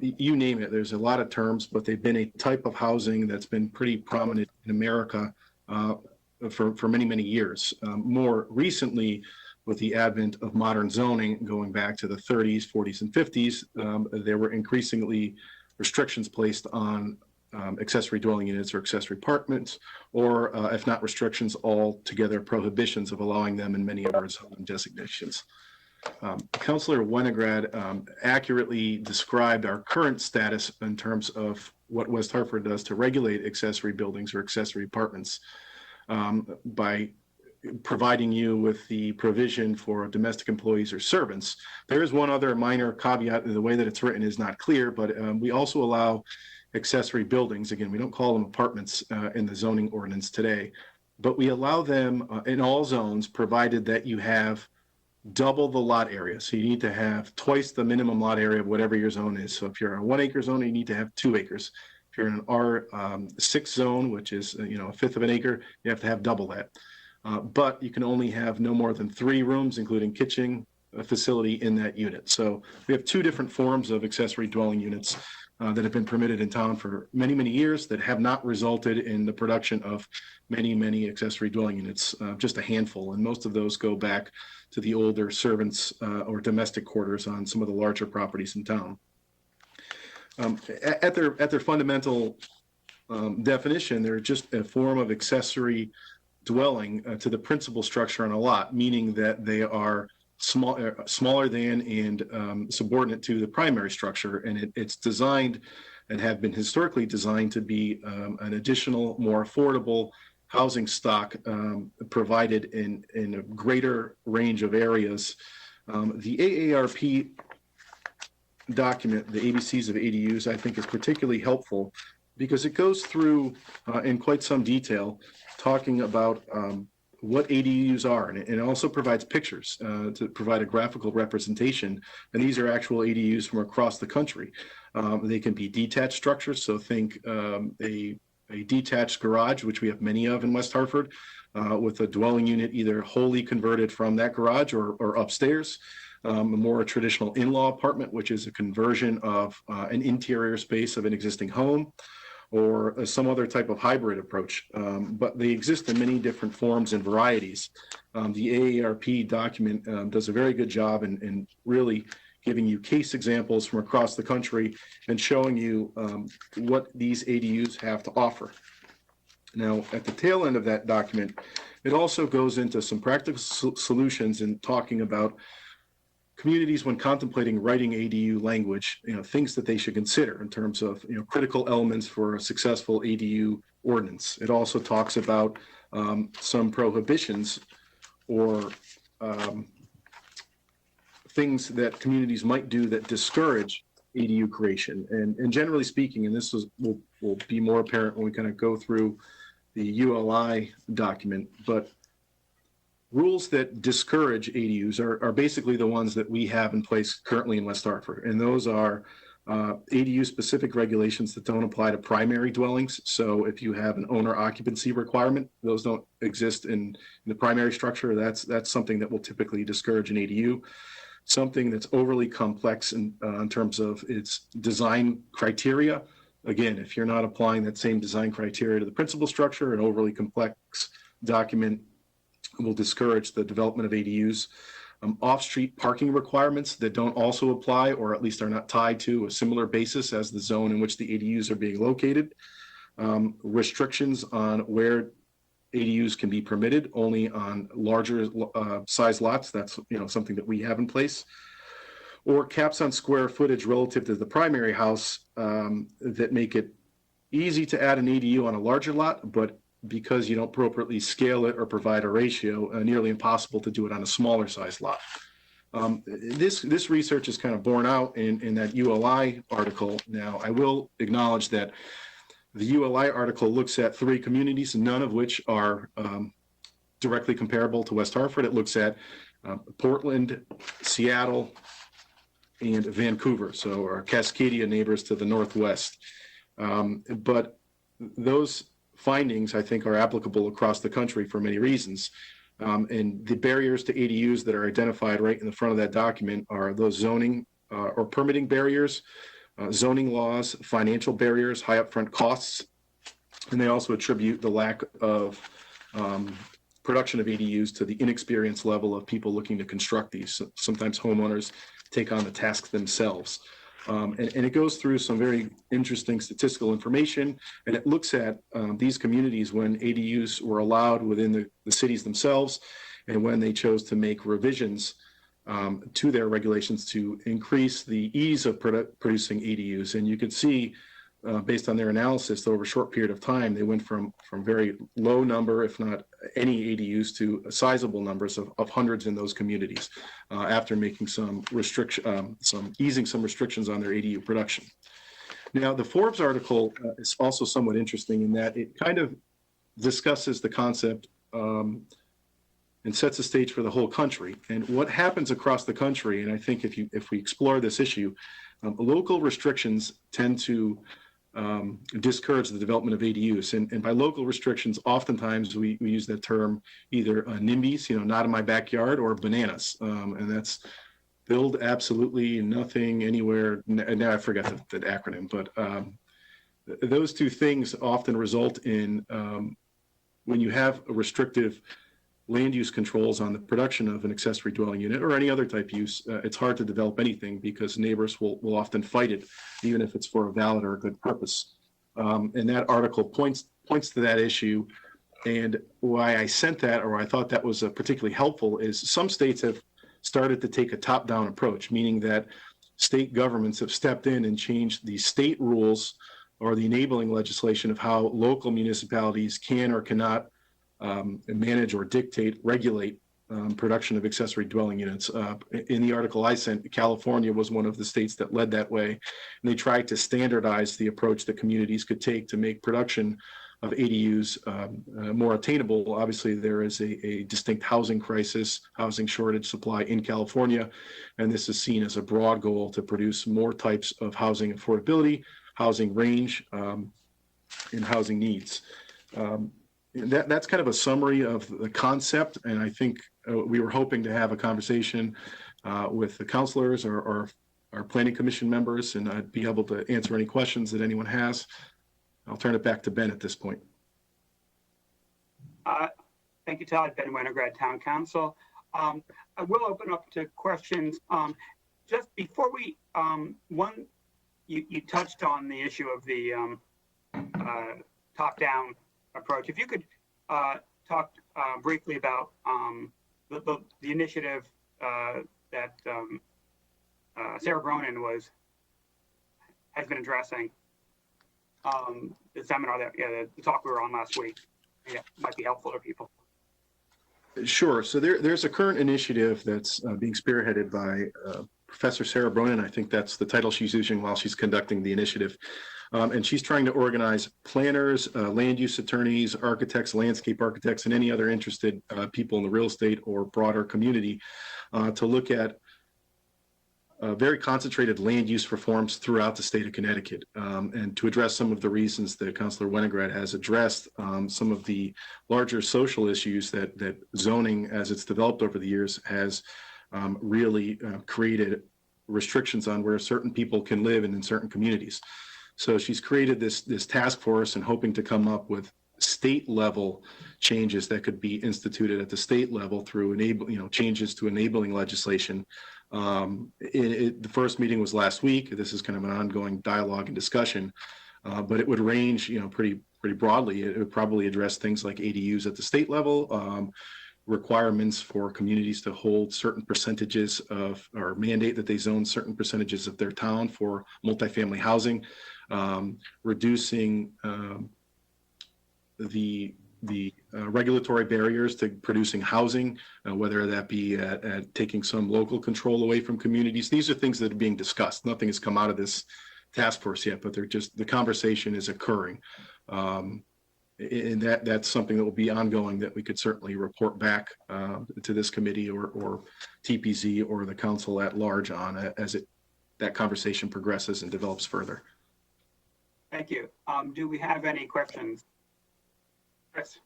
you name it. There's a lot of terms, but they've been a type of housing that's been pretty prominent in America for many, many years. More recently, with the advent of modern zoning going back to the 30s, 40s, and 50s, there were increasingly restrictions placed on accessory dwelling units or accessory apartments, or if not restrictions, altogether prohibitions of allowing them in many of our zoning designations. Councillor Winograd accurately described our current status in terms of what West Hartford does to regulate accessory buildings or accessory apartments by providing you with the provision for domestic employees or servants. There is one other minor caveat. The way that it's written is not clear, but we also allow accessory buildings. Again, we don't call them apartments in the zoning ordinance today, but we allow them in all zones, provided that you have double the lot area. So you need to have twice the minimum lot area of whatever your zone is. So if you're a 1 acre zone, you need to have 2 acres. If you're in an R6 zone, which is a fifth of an acre, you have to have double that. But you can only have no more than 3 rooms, including kitchen facility in that unit. So we have 2 different forms of accessory dwelling units that have been permitted in town for many, many years that have not resulted in the production of many, many accessory dwelling units, just a handful. And most of those go back to the older servants or domestic quarters on some of the larger properties in town. At their fundamental definition, they're just a form of accessory dwelling to the principal structure on a lot, meaning that they are smaller than and subordinate to the primary structure, and it's designed and have been historically designed to be an additional, more affordable housing stock provided in a greater range of areas. The AARP document, the ABCs of ADUs, I think is particularly helpful because it goes through in quite some detail talking about what ADUs are, and it also provides pictures to provide a graphical representation. And these are actual ADUs from across the country. They can be detached structures, so think a detached garage, which we have many of in West Hartford, with a dwelling unit either wholly converted from that garage or upstairs. A more traditional in-law apartment, which is a conversion of an interior space of an existing home, or some other type of hybrid approach. But they exist in many different forms and varieties. The AARP document does a very good job in really giving you case examples from across the country and showing you what these ADUs have to offer. Now, at the tail end of that document, it also goes into some practical solutions in talking about communities when contemplating writing ADU language, things that they should consider in terms of, critical elements for a successful ADU ordinance. It also talks about some prohibitions or things that communities might do that discourage ADU creation. And generally speaking, and this will be more apparent when we kind of go through the ULI document, but rules that discourage ADUs are basically the ones that we have in place currently in West Hartford. And those are ADU-specific regulations that don't apply to primary dwellings. So if you have an owner occupancy requirement, those don't exist in the primary structure. That's something that will typically discourage an ADU. Something that's overly complex in terms of its design criteria. Again, if you're not applying that same design criteria to the principal structure, an overly complex document will discourage the development of ADUs. Off-street parking requirements that don't also apply, or at least are not tied to a similar basis as the zone in which the ADUs are being located. Restrictions on where ADUs can be permitted, only on larger size lots. That's something that we have in place. Or caps on square footage relative to the primary house that make it easy to add an ADU on a larger lot, but because you don't appropriately scale it or provide a ratio, nearly impossible to do it on a smaller size lot. This research is kind of borne out in that ULI article. Now, I will acknowledge that the ULI article looks at 3 communities, none of which are directly comparable to West Hartford. It looks at Portland, Seattle, and Vancouver, so our Cascadia neighbors to the northwest. But those findings, I think, are applicable across the country for many reasons. And the barriers to ADUs that are identified right in the front of that document are those zoning or permitting barriers, zoning laws, financial barriers, high upfront costs, and they also attribute the lack of production of ADUs to the inexperience level of people looking to construct these. Sometimes homeowners take on the task themselves. And it goes through some very interesting statistical information, and it looks at these communities when ADUs were allowed within the cities themselves, and when they chose to make revisions to their regulations to increase the ease of producing ADUs. And you could see based on their analysis, over a short period of time, they went from very low number, if not any ADUs, to sizable numbers of hundreds in those communities after making some easing some restrictions on their ADU production. Now, the Forbes article is also somewhat interesting in that it kind of discusses the concept and sets the stage for the whole country and what happens across the country. And I think if we explore this issue, local restrictions tend to discourage the development of ADUs. And by local restrictions, oftentimes we use that term either NIMBYs, not in my backyard, or bananas. And that's build absolutely nothing anywhere. Now I forgot the acronym, but those two things often result in when you have a restrictive land use controls on the production of an accessory dwelling unit or any other type use, it's hard to develop anything because neighbors will often fight it, even if it's for a valid or a good purpose. And that article points to that issue. And why I sent that, or I thought that was particularly helpful, is some states have started to take a top-down approach, meaning that state governments have stepped in and changed the state rules or the enabling legislation of how local municipalities can or cannot manage or regulate production of accessory dwelling units. In the article I sent, California was one of the states that led that way, and they tried to standardize the approach that communities could take to make production of ADUs more attainable. Obviously, there is a distinct housing crisis, housing shortage supply in California, and this is seen as a broad goal to produce more types of housing affordability, housing range, and housing needs. That's kind of a summary of the concept, and I think we were hoping to have a conversation with the councilors or our planning commission members, and I'd be able to answer any questions that anyone has. I'll turn it back to Ben at this point. Thank you, Todd. Ben Winograd, Town Council. I will open up to questions. Just before we, you touched on the issue of the top-down approach. If you could talk briefly about the initiative that Sara Brennan has been addressing, the seminar the talk we were on last week, might be helpful to people. Sure. So there's a current initiative that's being spearheaded by Professor Sara Brennan. I think that's the title she's using while she's conducting the initiative. And she's trying to organize planners, land use attorneys, architects, landscape architects, and any other interested people in the real estate or broader community to look at very concentrated land use reforms throughout the state of Connecticut, and to address some of the reasons that Councillor Winograd has addressed, some of the larger social issues that zoning, as it's developed over the years, has really created restrictions on where certain people can live and in certain communities. So she's created this task force and hoping to come up with state level changes that could be instituted at the state level through changes to enabling legislation. The first meeting was last week. This is kind of an ongoing dialogue and discussion, but it would range, pretty broadly. It would probably address things like ADUs at the state level, requirements for communities to hold certain percentages of, or mandate that they zone certain percentages of their town for multifamily housing, reducing the regulatory barriers to producing housing, whether that be at taking some local control away from communities. These are things that are being discussed. Nothing has come out of this task force yet, but the conversation is occurring. And that's something that will be ongoing that we could certainly report back to this committee or TPZ or the council at large on as that conversation progresses and develops further. Thank you. Do we have any questions? Chris.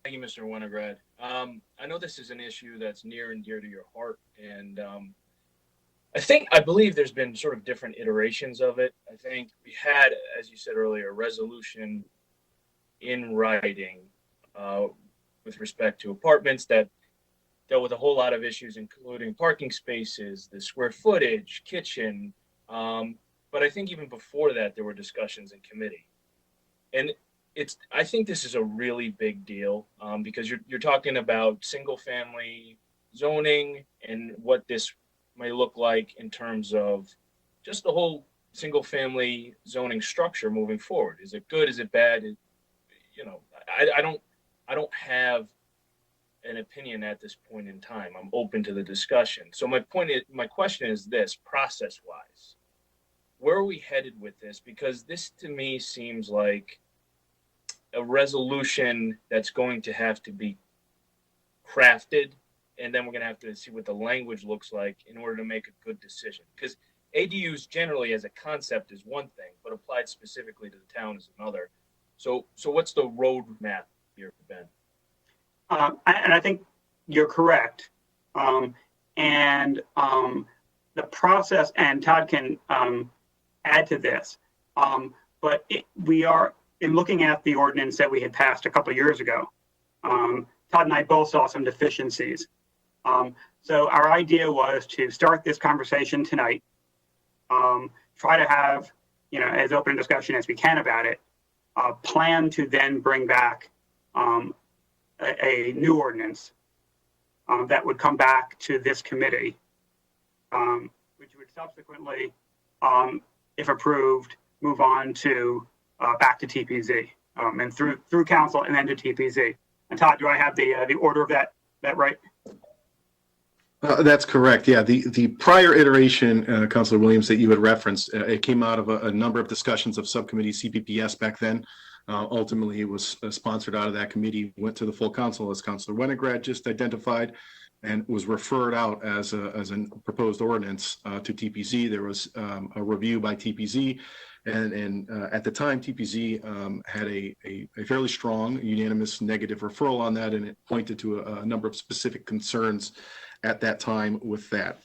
Thank you, Mr. Winograd. I know this is an issue that's near and dear to your heart, and I believe there's been sort of different iterations of it. I think we had, as you said earlier, a resolution in writing with respect to apartments that dealt with a whole lot of issues, including parking spaces, the square footage, kitchen. But I think even before that, there were discussions in committee. And I think this is a really big deal because you're talking about single family zoning and what this may look like in terms of just the whole single family zoning structure moving forward. Is it good? Is it bad? You know, I don't have an opinion at this point in time. I'm open to the discussion. So my question is this: process wise, where are we headed with this? Because this to me seems like a resolution that's going to have to be crafted, and then we're going to have to see what the language looks like in order to make a good decision. Because ADUs generally as a concept is one thing, but applied specifically to the town is another. So what's the roadmap here, Ben? And I think you're correct. The process, and Todd can add to this, but we are, in looking at the ordinance that we had passed a couple of years ago, Todd and I both saw some deficiencies. So our idea was to start this conversation tonight, try to have, as open discussion as we can about it, plan to then bring back a new ordinance that would come back to this committee, which would subsequently, if approved, move on to back to TPZ and through council and then to TPZ. And Todd, do I have the order of that right? That's correct. Yeah, the prior iteration, Councilor Williams, that you had referenced, it came out of a number of discussions of subcommittee CPPS back then. Ultimately, it was sponsored out of that committee, went to the full council, as Councilor Winograd just identified, and was referred out as a proposed ordinance to TPZ. There was a review by TPZ, and at the time, TPZ had a fairly strong, unanimous negative referral on that, and it pointed to a number of specific concerns at that time with that.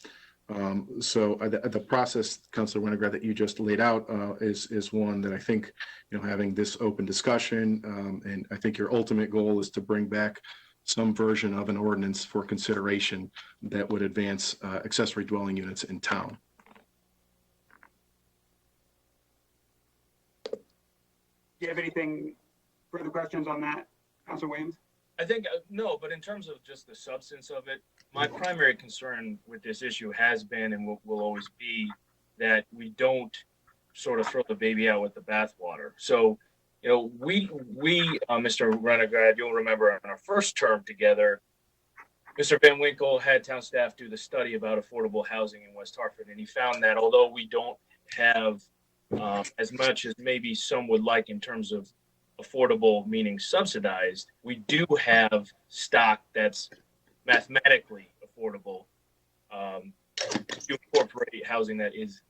So the process, Councilor Winograd, that you just laid out is one that I think, having this open discussion, and I think your ultimate goal is to bring back some version of an ordinance for consideration that would advance accessory dwelling units in town. Do you have anything further questions on that, Councilor Williams? I think, no, but in terms of just the substance of it, my primary concern with this issue has been and will always be that we don't sort of throw the baby out with the bathwater. So, we Mr. Winograd, you'll remember in our first term together, Mr. Van Winkle had town staff do the study about affordable housing in West Hartford, and he found that although we don't have as much as maybe some would like in terms of affordable, meaning subsidized, we do have stock that's mathematically affordable to incorporate housing that is.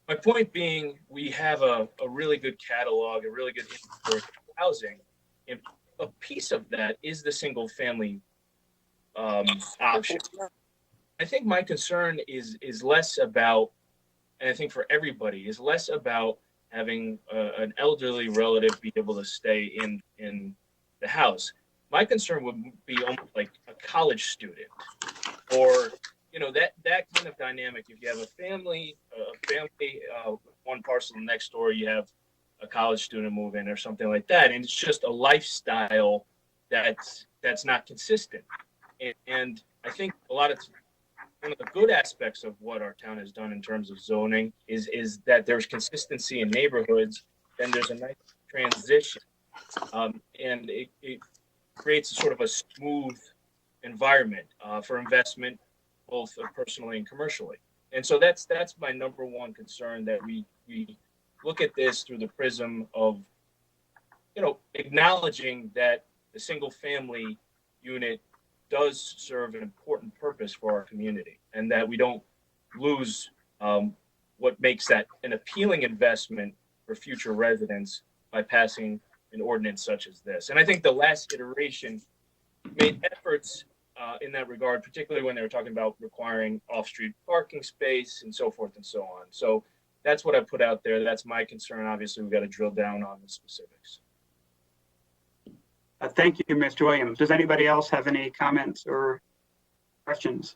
My point being, we have a really good catalog, a really good inventory of housing, and a piece of that is the single family option. I think my concern is less about, and I think for everybody, is less about having an elderly relative be able to stay in the house. My concern would be almost like a college student, or that kind of dynamic. If you have a family, one parcel next door, you have a college student move in or something like that, and it's just a lifestyle that's not consistent. And I think one of the good aspects of what our town has done in terms of zoning is that there's consistency in neighborhoods, and there's a nice transition, and it creates a sort of a smooth environment for investment, both personally and commercially. And so that's my number one concern, that we look at this through the prism of, acknowledging that the single family unit does serve an important purpose for our community, and that we don't lose what makes that an appealing investment for future residents by passing an ordinance such as this. And I think the last iteration made efforts in that regard, particularly when they were talking about requiring off-street parking space and so forth and so on. So that's what I put out there. That's my concern. Obviously, we've got to drill down on the specifics. Thank you, Mr. Williams. Does anybody else have any comments or questions?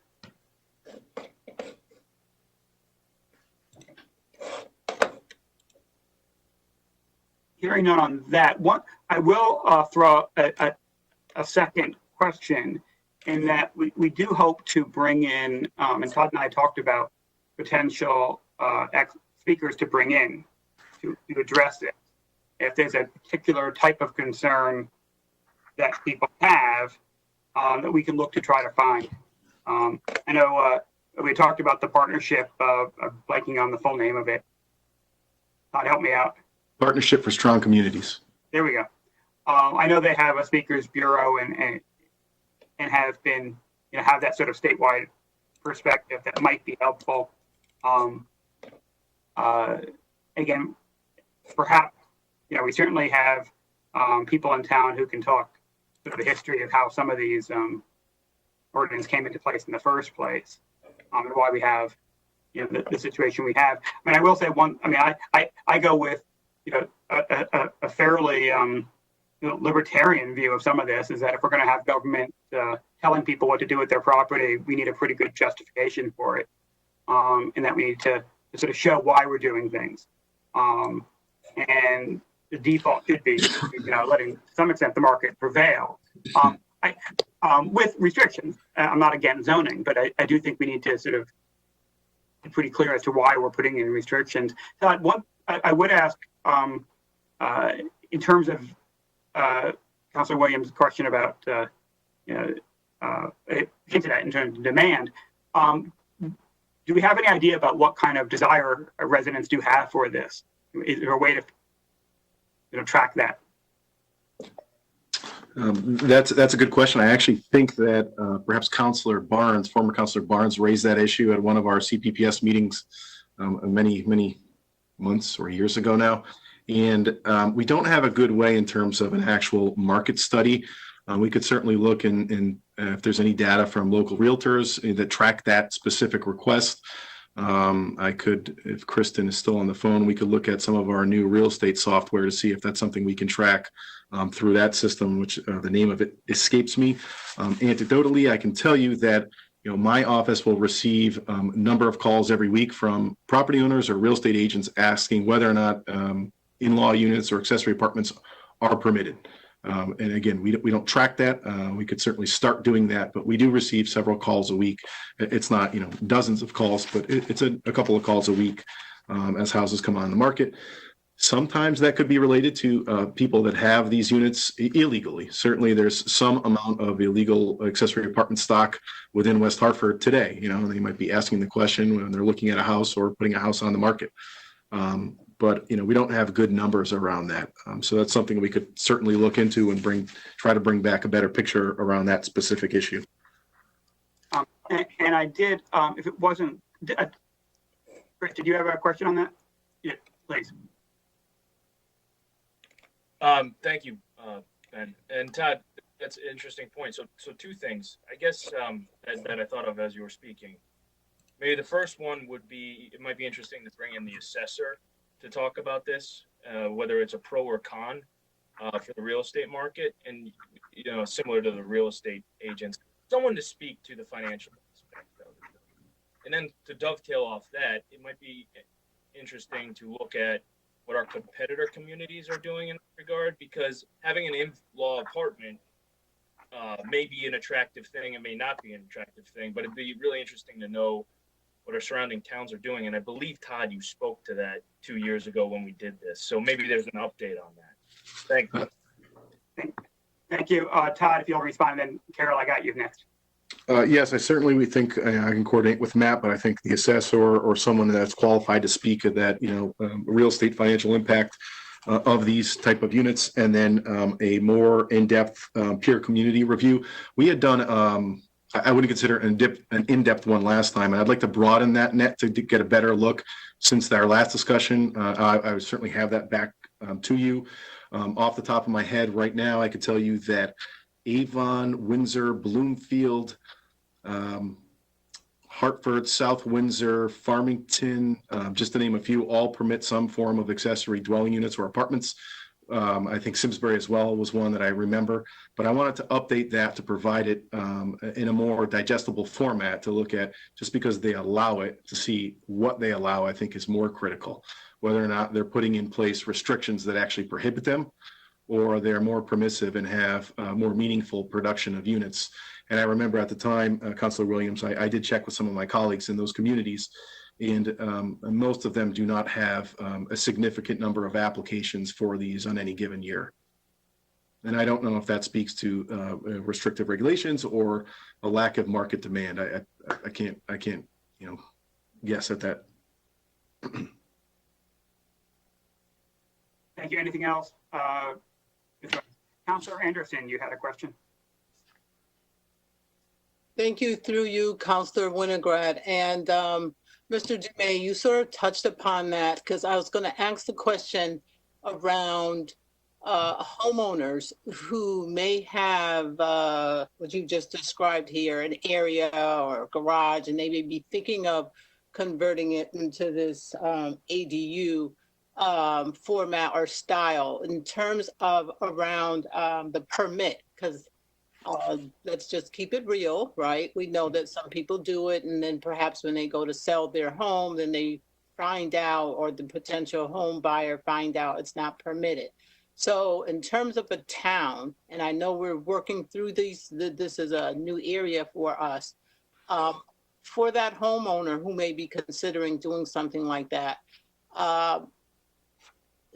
Hearing none on that, I will throw a second question, in that we do hope to bring in, and Todd and I talked about potential speakers to bring in to address it. If there's a particular type of concern that people have, that we can look to try to find. I know we talked about the partnership of blanking on the full name of it. Todd, help me out. Partnership for Strong Communities. There we go. I know they have a speakers bureau and have been, have that sort of statewide perspective that might be helpful. Again, perhaps, we certainly have people in town who can talk sort of the history of how some of these ordinances came into place in the first place, and why we have, the situation we have. I mean, I will say I go with, a fairly libertarian view of some of this, is that if we're going to have government telling people what to do with their property, we need a pretty good justification for it, and that we need to sort of show why we're doing things. And the default should be, letting, to some extent, the market prevail. With restrictions. I'm not against zoning, but I do think we need to sort of be pretty clear as to why we're putting in restrictions. Todd, what I would ask, in terms of Councilor Williams' question about, into that in terms of demand, do we have any idea about what kind of desire residents do have for this? Is there a way to, track that? That's a good question. I actually think that perhaps former Councillor Barnes raised that issue at one of our CPPS meetings many months or years ago now. And we don't have a good way in terms of an actual market study. We could certainly look in if there's any data from local realtors that track that specific request. I could, if Kristen is still on the phone, we could look at some of our new real estate software to see if that's something we can track through that system, which the name of it escapes me. Anecdotally, I can tell you that my office will receive a number of calls every week from property owners or real estate agents asking whether or not in-law units or accessory apartments are permitted. And again, we don't track that. We could certainly start doing that, but we do receive several calls a week. It's not, dozens of calls, but it's a couple of calls a week as houses come on the market. Sometimes that could be related to people that have these units illegally. Certainly there's some amount of illegal accessory apartment stock within West Hartford today. They might be asking the question when they're looking at a house or putting a house on the market. But we don't have good numbers around that. So that's something we could certainly look into and try to bring back a better picture around that specific issue. And I did, if it wasn't, Chris, did you have a question on that? Yeah, please. Thank you, Ben. And Todd, that's an interesting point. So two things, I guess, that I thought of as you were speaking. Maybe the first one would be, it might be interesting to bring in the assessor to talk about this, whether it's a pro or con for the real estate market, and similar to the real estate agents, someone to speak to the financial aspect of it. And then to dovetail off that, it might be interesting to look at what our competitor communities are doing in that regard, because having an in-law apartment may be an attractive thing and may not be an attractive thing, but it'd be really interesting to know what our surrounding towns are doing. And I believe, Todd, you spoke to that 2 years ago when we did this. So maybe there's an update on that. Thank you. Thank you. Todd, if you'll respond, then Carol, I got you next. Yes, we think I can coordinate with Matt, but I think the assessor or someone that's qualified to speak of that, real estate financial impact of these type of units, and then a more in-depth peer community review. We had done, I wouldn't consider an in-depth one last time, and I'd like to broaden that net to get a better look since our last discussion. I would certainly have that back to you. Off the top of my head right now, I could tell you that Avon, Windsor, Bloomfield, Hartford, South Windsor, Farmington, just to name a few, all permit some form of accessory dwelling units or apartments. I think Simsbury as well was one that I remember, but I wanted to update that to provide it in a more digestible format to look at, just because they allow it, to see what they allow, I think is more critical. Whether or not they're putting in place restrictions that actually prohibit them, or they're more permissive and have more meaningful production of units. And I remember at the time, Councillor Williams, I did check with some of my colleagues in those communities, and most of them do not have a significant number of applications for these on any given year. And I don't know if that speaks to restrictive regulations or a lack of market demand. I can't guess at that. Thank you. Anything else? Councillor Anderson, you had a question. Thank you, through you, Councillor Winograd. And Mr. Dumais, you sort of touched upon that, because I was going to ask the question around homeowners who may have what you just described here, an area or a garage, and they may be thinking of converting it into this ADU format or style in terms of around the permit, because let's just keep it real, right? We know that some people do it, and then perhaps when they go to sell their home, then they find out, or the potential home buyer find out it's not permitted. So in terms of a town, and I know we're working through these, this is a new area for us, for that homeowner who may be considering doing something like that,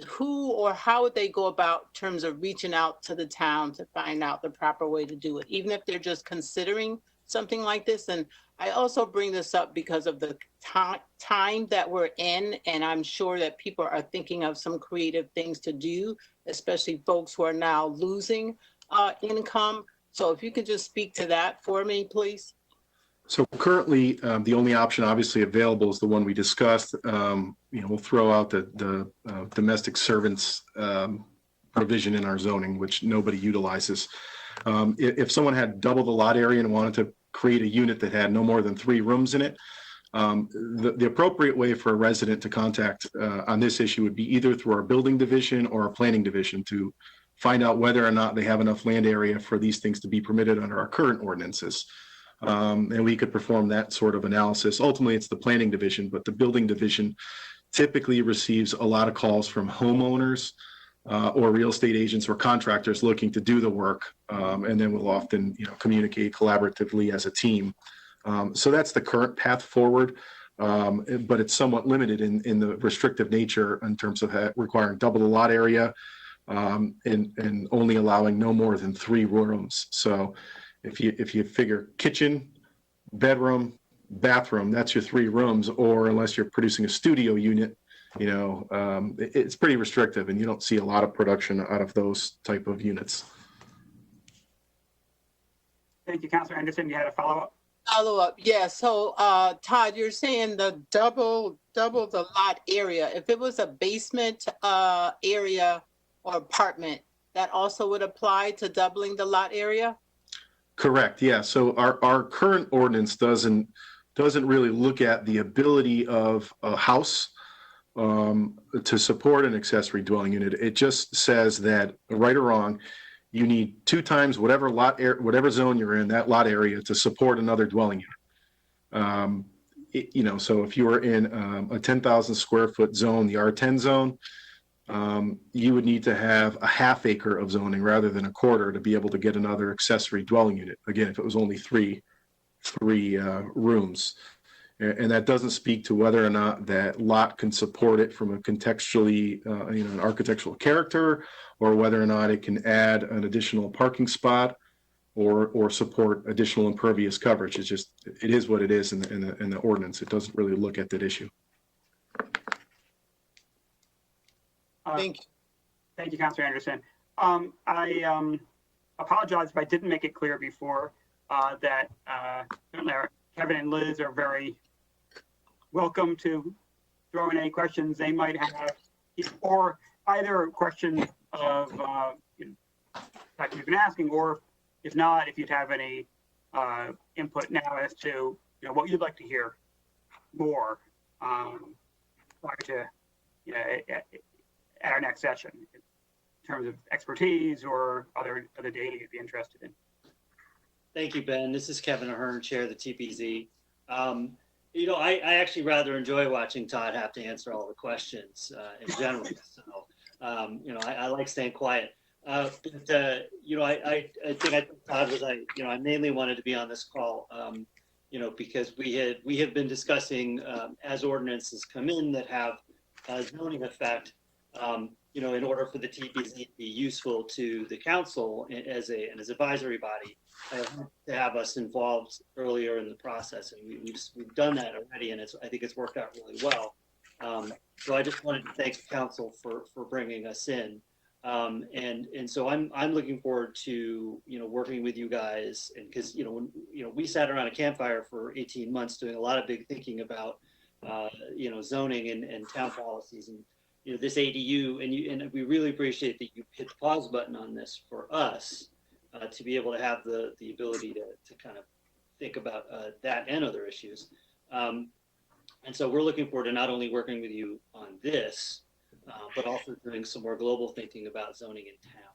who or how would they go about in terms of reaching out to the town to find out the proper way to do it, even if they're just considering something like this? And I also bring this up because of the time that we're in, and I'm sure that people are thinking of some creative things to do, especially folks who are now losing income. So if you could just speak to that for me, please. So currently, the only option obviously available is the one we discussed. We'll throw out the domestic servants provision in our zoning, which nobody utilizes. If someone had double the lot area and wanted to create a unit that had no more than 3 rooms in it, the appropriate way for a resident to contact on this issue would be either through our building division or our planning division to find out whether or not they have enough land area for these things to be permitted under our current ordinances. And we could perform that sort of analysis. Ultimately, it's the planning division, but the building division typically receives a lot of calls from homeowners or real estate agents or contractors looking to do the work, and then we'll often communicate collaboratively as a team. So that's the current path forward, but it's somewhat limited in the restrictive nature in terms of requiring double the lot area and only allowing no more than 3 rooms. So if you figure kitchen, bedroom, bathroom, that's your 3 rooms, or unless you're producing a studio unit, it's pretty restrictive, and you don't see a lot of production out of those type of units. Thank you, Councillor Anderson. You had a follow-up? Follow-up, yeah. So Todd, you're saying the double the lot area. If it was a basement area or apartment, that also would apply to doubling the lot area? Correct. Yeah. So our current ordinance doesn't really look at the ability of a house to support an accessory dwelling unit. It just says that, right or wrong, you need 2 times whatever whatever zone you're in, that lot area, to support another dwelling unit. So if you were in a 10,000 square foot zone, the R10 zone, you would need to have a ½ acre of zoning rather than a quarter to be able to get another accessory dwelling unit. Again, if it was only three rooms. And that doesn't speak to whether or not that lot can support it from a contextually, an architectural character, or whether or not it can add an additional parking spot or support additional impervious coverage. It is what it is in the ordinance. It doesn't really look at that issue. Thank you. Thank you, Councillor Anderson. I apologize if I didn't make it clear before that Kevin and Liz are very welcome to throw in any questions they might have, or either a question of like you've been asking, or if not, if you'd have any input now as to what you'd like to hear more prior to at our next session in terms of expertise or other data you'd be interested in. Thank you, Ben. This is Kevin Ahern, Chair of the TPZ. I actually rather enjoy watching Todd have to answer all the questions in general. So, I like staying quiet. I think Todd was, I mainly wanted to be on this call because we have been discussing as ordinances come in that have zoning effect, in order for the TPZ to be useful to the council as an advisory body, to have us involved earlier in the process, and we've done that already, and I think it's worked out really well. So I just wanted to thank council for bringing us in, and so I'm looking forward to working with you guys, and because when we sat around a campfire for 18 months doing a lot of big thinking about zoning and town policies, and this ADU, and we really appreciate that you hit the pause button on this for us to be able to have the ability to kind of think about that and other issues. And so we're looking forward to not only working with you on this, but also doing some more global thinking about zoning in town.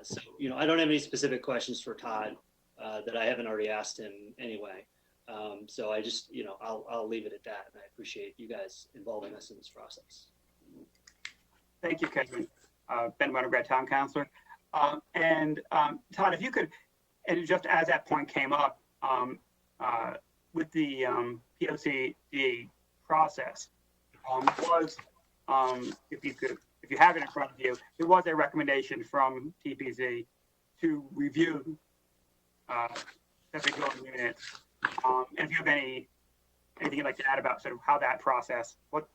So, I don't have any specific questions for Todd that I haven't already asked him anyway. So I just, I'll leave it at that. And I appreciate you guys involving us in this process. Thank you, Kevin. Ben Winograd, Town Councillor. And Todd, if you could, and just as that point came up, with the POCD process, if you have it in front of you, there was a recommendation from TPZ to review accessory dwelling units. And if you have anything you'd like to add about sort of how that process, what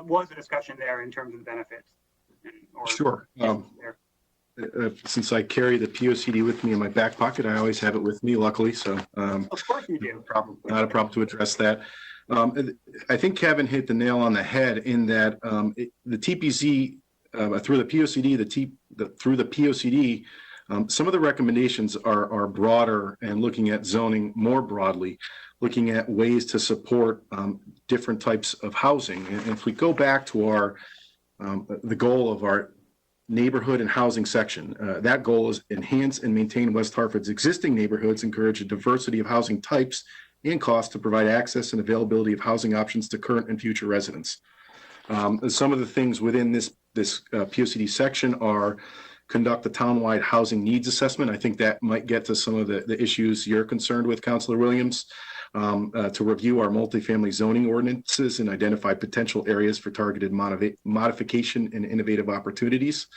was the discussion there in terms of the benefits? Sure. Since I carry the POCD with me in my back pocket, I always have it with me, luckily. So of course you do. Not a problem to address that. I think Kevin hit the nail on the head in that the TPZ through the POCD, through the POCD, some of the recommendations are broader and looking at zoning more broadly, looking at ways to support different types of housing. And if we go back to the goal of our neighborhood and housing section, that goal is enhance and maintain West Hartford's existing neighborhoods, encourage a diversity of housing types and costs to provide access and availability of housing options to current and future residents. Some of the things within this POCD section are conduct a townwide housing needs assessment. I think that might get to some of the issues you're concerned with, Councillor Williams, to review our multifamily zoning ordinances and identify potential areas for targeted modification and innovative opportunities,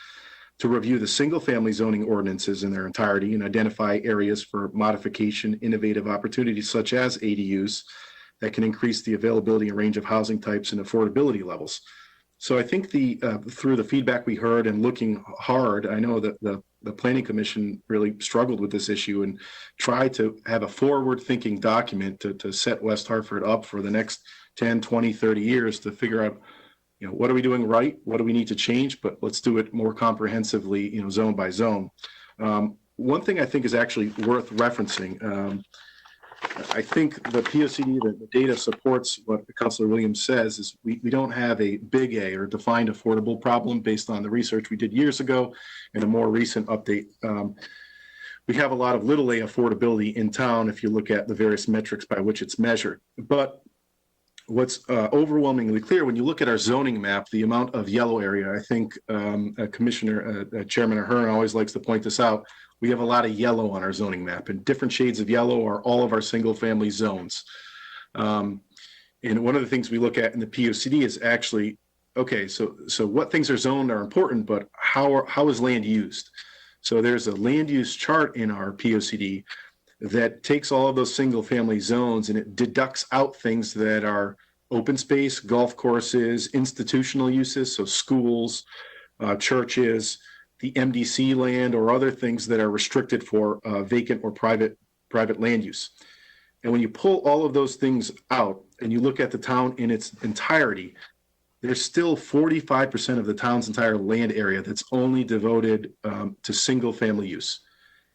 to review the single family zoning ordinances in their entirety and identify areas for modification, innovative opportunities such as ADUs that can increase the availability and range of housing types and affordability levels. So I think through the feedback we heard and looking hard, I know that the Planning Commission really struggled with this issue and tried to have a forward-thinking document to set West Hartford up for the next 10, 20, 30 years to figure out, what are we doing right? What do we need to change? But let's do it more comprehensively, zone by zone. One thing I think is actually worth referencing, I think the POCD, the data supports what Councillor Williams says, is we don't have a big A or defined affordable problem based on the research we did years ago and a more recent update. We have a lot of little A affordability in town if you look at the various metrics by which it's measured. But what's overwhelmingly clear when you look at our zoning map, the amount of yellow area, I think Chairman Ahern always likes to point this out, we have a lot of yellow on our zoning map, and different shades of yellow are all of our single family zones. And one of the things we look at in the POCD is actually, okay, so what things are zoned are important, but how is land used? So there's a land use chart in our POCD that takes all of those single family zones and it deducts out things that are open space, golf courses, institutional uses, so schools, churches, the MDC land, or other things that are restricted for vacant or private land use. And when you pull all of those things out and you look at the town in its entirety, there's still 45% of the town's entire land area that's only devoted to single family use,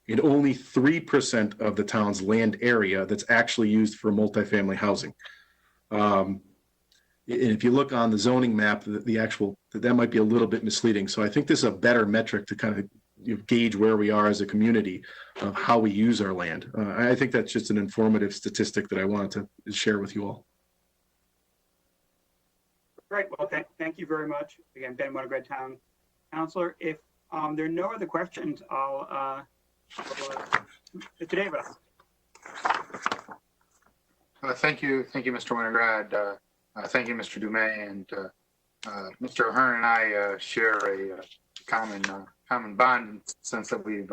and only 3% of the town's land area that's actually used for multifamily housing. And if you look on the zoning map, that might be a little bit misleading. So I think this is a better metric to kind of gauge where we are as a community of how we use our land. I think that's just an informative statistic that I wanted to share with you all. Great. Well, thank you very much. Again, Ben Winograd, Town Councillor. If there are no other questions, I'll today with us. Thank you, Mr. Winograd. Thank you, Mr. Dumay, and Mr. Ahern and I share a common bond in the sense that we've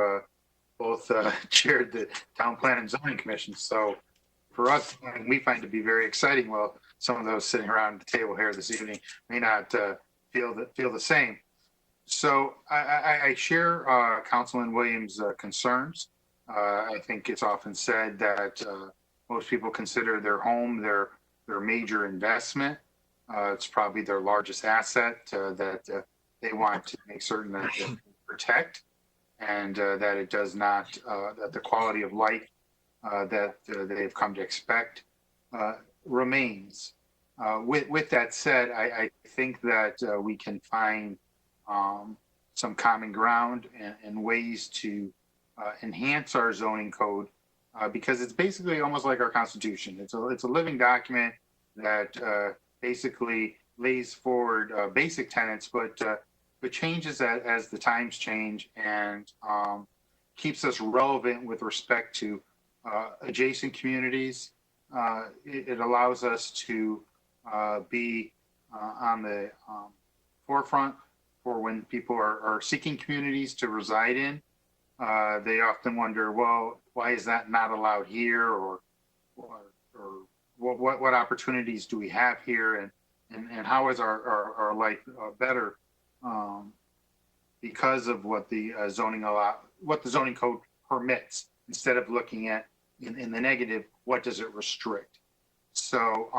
both chaired the Town Plan and Zoning Commission. So for us, we find to be very exciting. Well, some of those sitting around the table here this evening may not feel the same. So I share Councilman Williams' concerns. I think it's often said that most people consider their home their major investment. It's probably their largest asset that they want to make certain that they protect, and that it does not, that the quality of life that they've come to expect remains. With that said, I think that we can find some common ground and ways to enhance our zoning code, because it's basically almost like our Constitution. It's a living document that basically lays forward basic tenets, but changes as the times change, and keeps us relevant with respect to adjacent communities. It allows us to be on the forefront for when people are seeking communities to reside in. They often wonder, well, why is that not allowed here, or what opportunities do we have here, and how is our life better because of what the zoning code permits, instead of looking at in the negative, what does it restrict? So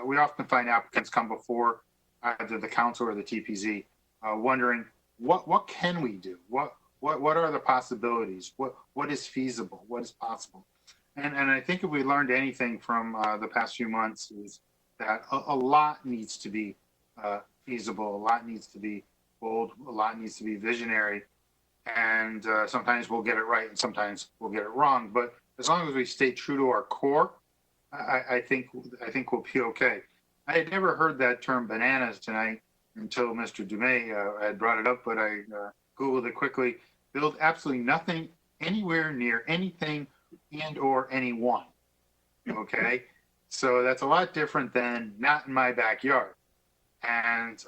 we often find applicants come before either the council or the TPZ wondering what can we do, what are the possibilities, what is feasible, what is possible. And I think if we learned anything from the past few months, is that a lot needs to be feasible, a lot needs to be bold, a lot needs to be visionary, and sometimes we'll get it right and sometimes we'll get it wrong. But as long as we stay true to our core, I think we'll be okay. I had never heard that term bananas tonight until Mr. Dumay had brought it up, but I Googled it quickly. Build absolutely nothing anywhere near anything and or anyone. Okay, so that's a lot different than not in my backyard. And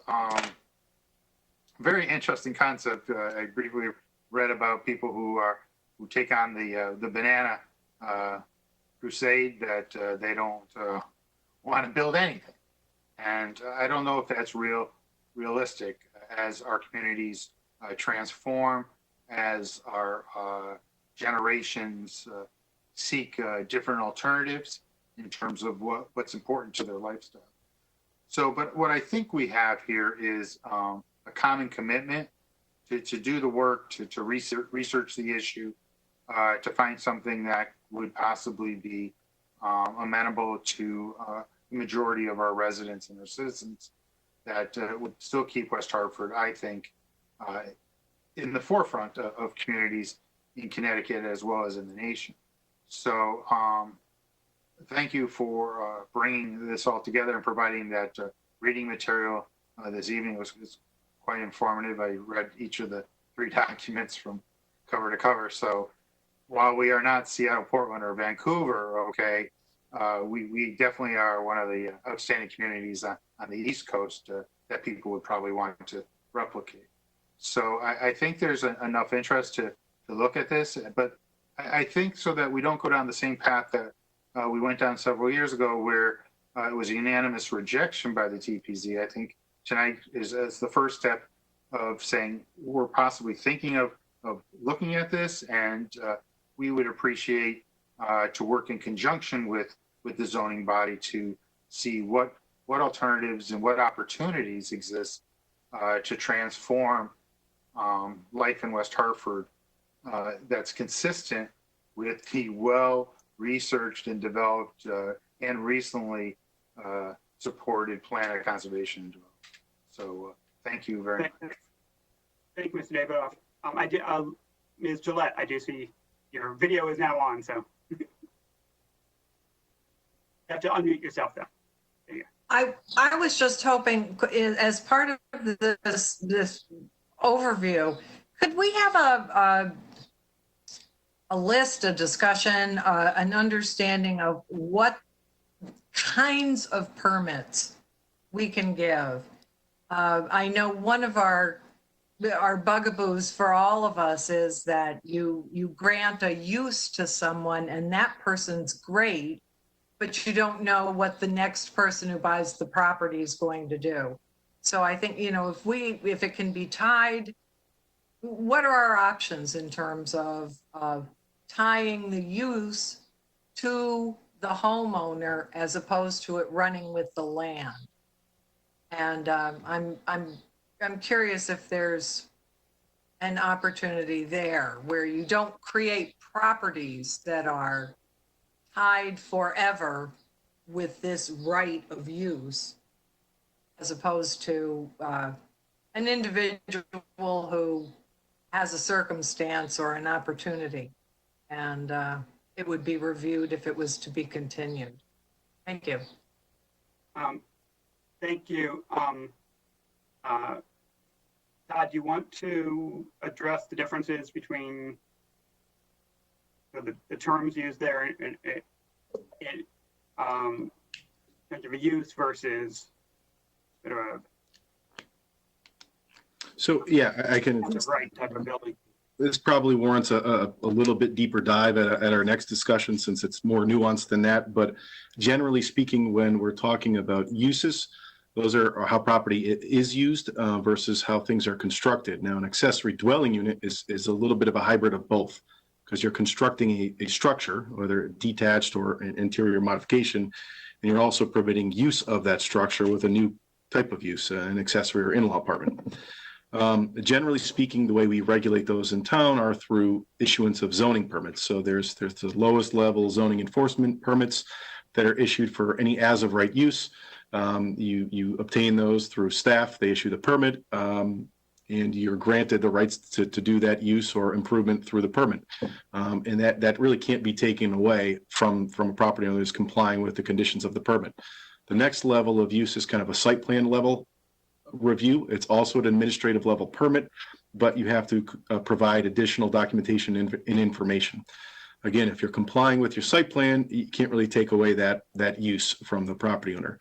very interesting concept. I briefly read about people who take on the banana crusade, that they don't want to build anything. And I don't know if that's realistic as our communities transform, as our generations seek different alternatives in terms of what's important to their lifestyle. So, but what I think we have here is a common commitment to do the work, to research the issue, to find something that would possibly be amenable to the majority of our residents and our citizens, that would still keep West Hartford, I think, in the forefront of communities in Connecticut as well as in the nation. So thank you for bringing this all together and providing that reading material this evening. It was quite informative. I read each of the 3 documents from cover to cover. So while we are not Seattle, Portland, or Vancouver, okay, we definitely are one of the outstanding communities on the East Coast that people would probably want to replicate. So I think there's enough interest to look at this, but I think so that we don't go down the same path that we went down several years ago, where it was a unanimous rejection by the TPZ. I think tonight is the first step of saying we're possibly thinking of looking at this, and we would appreciate to work in conjunction with the zoning body to see what alternatives and what opportunities exist to transform life in West Hartford that's consistent with the well-researched and developed and recently supported plan of conservation and development. So thank you very much. Thank you, Mr. Davidoff. I did, Ms. Gillette, I do see your video is now on, so you have to unmute yourself, though. There you go. I was just hoping, as part of this overview, could we have a list, a discussion, an understanding of what kinds of permits we can give. I know one of our bugaboos for all of us is that you grant a use to someone and that person's great, but you don't know what the next person who buys the property is going to do. So I think, if it can be tied, what are our options in terms of tying the use to the homeowner as opposed to it running with the land? And I'm curious if there's an opportunity there where you don't create properties that are tied forever with this right of use, as opposed to an individual who has a circumstance or an opportunity, and it would be reviewed if it was to be continued. Thank you. Thank you. Todd, do you want to address the differences between the terms used there in terms of a use versus sort of So, yeah, I can. the right type of building? This probably warrants a little bit deeper dive at our next discussion, since it's more nuanced than that. But generally speaking, when we're talking about uses, those are how property is used versus how things are constructed. Now, an accessory dwelling unit is a little bit of a hybrid of both, because you're constructing a structure, whether detached or an interior modification, and you're also permitting use of that structure with a new type of use, an accessory or in-law apartment. Generally speaking, the way we regulate those in town are through issuance of zoning permits. So there's the lowest level zoning enforcement permits that are issued for any as of right use. You obtain those through staff. They issue the permit, and you're granted the rights to do that use or improvement through the permit. And that really can't be taken away from a property owner who's complying with the conditions of the permit. The next level of use is kind of a site plan level review. It's also an administrative level permit, but you have to provide additional documentation and information. Again, if you're complying with your site plan, you can't really take away that use from the property owner.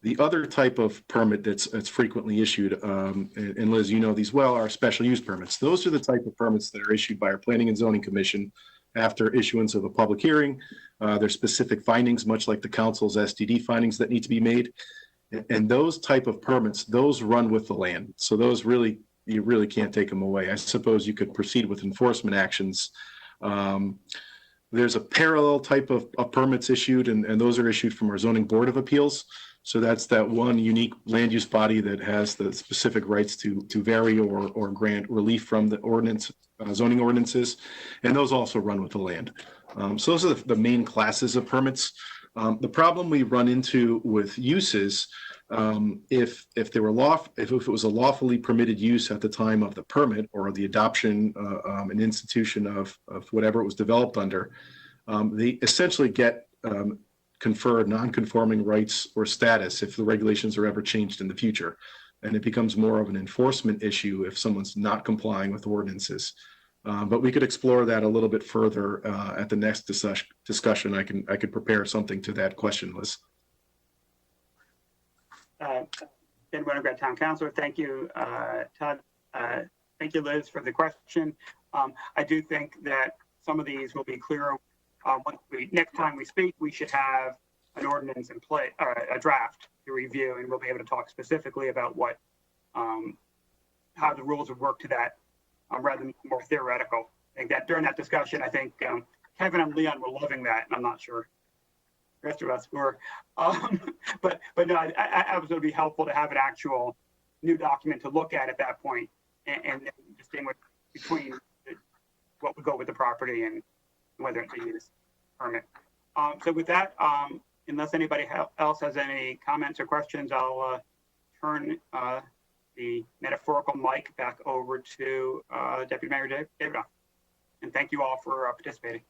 The other type of permit that's frequently issued, and Liz, you know these well, are special use permits. Those are the type of permits that are issued by our Planning and Zoning Commission after issuance of a public hearing. There's specific findings, much like the council's STD findings, that need to be made. And those type of permits, those run with the land. So those you really can't take them away. I suppose you could proceed with enforcement actions. There's a parallel type of permits issued, and those are issued from our Zoning Board of Appeals. So that's that one unique land use body that has the specific rights to vary or grant relief from the ordinance, zoning ordinances. And those also run with the land. So those are the main classes of permits. The problem we run into with uses, if it was a lawfully permitted use at the time of the permit or the adoption and institution of whatever it was developed under, they essentially get conferred non-conforming rights or status if the regulations are ever changed in the future. And it becomes more of an enforcement issue if someone's not complying with ordinances. But we could explore that a little bit further at the next discussion. I could prepare something to that question, Liz. Ben Winograd, Town Councilor. Thank you, Todd. Thank you, Liz, for the question. I do think that some of these will be clearer. Next time we speak, we should have an ordinance in play, a draft to review, and we'll be able to talk specifically about what, how the rules would work to that. Rather than more theoretical. I think that during that discussion, I think Kevin and Leon were loving that, and I'm not sure the rest of us were. But no, I was going to be helpful to have an actual new document to look at that point, and then distinguish between what would go with the property and whether it's a use permit. So with that, unless anybody else has any comments or questions, I'll turn the metaphorical mic back over to Deputy Mayor David. And thank you all for participating.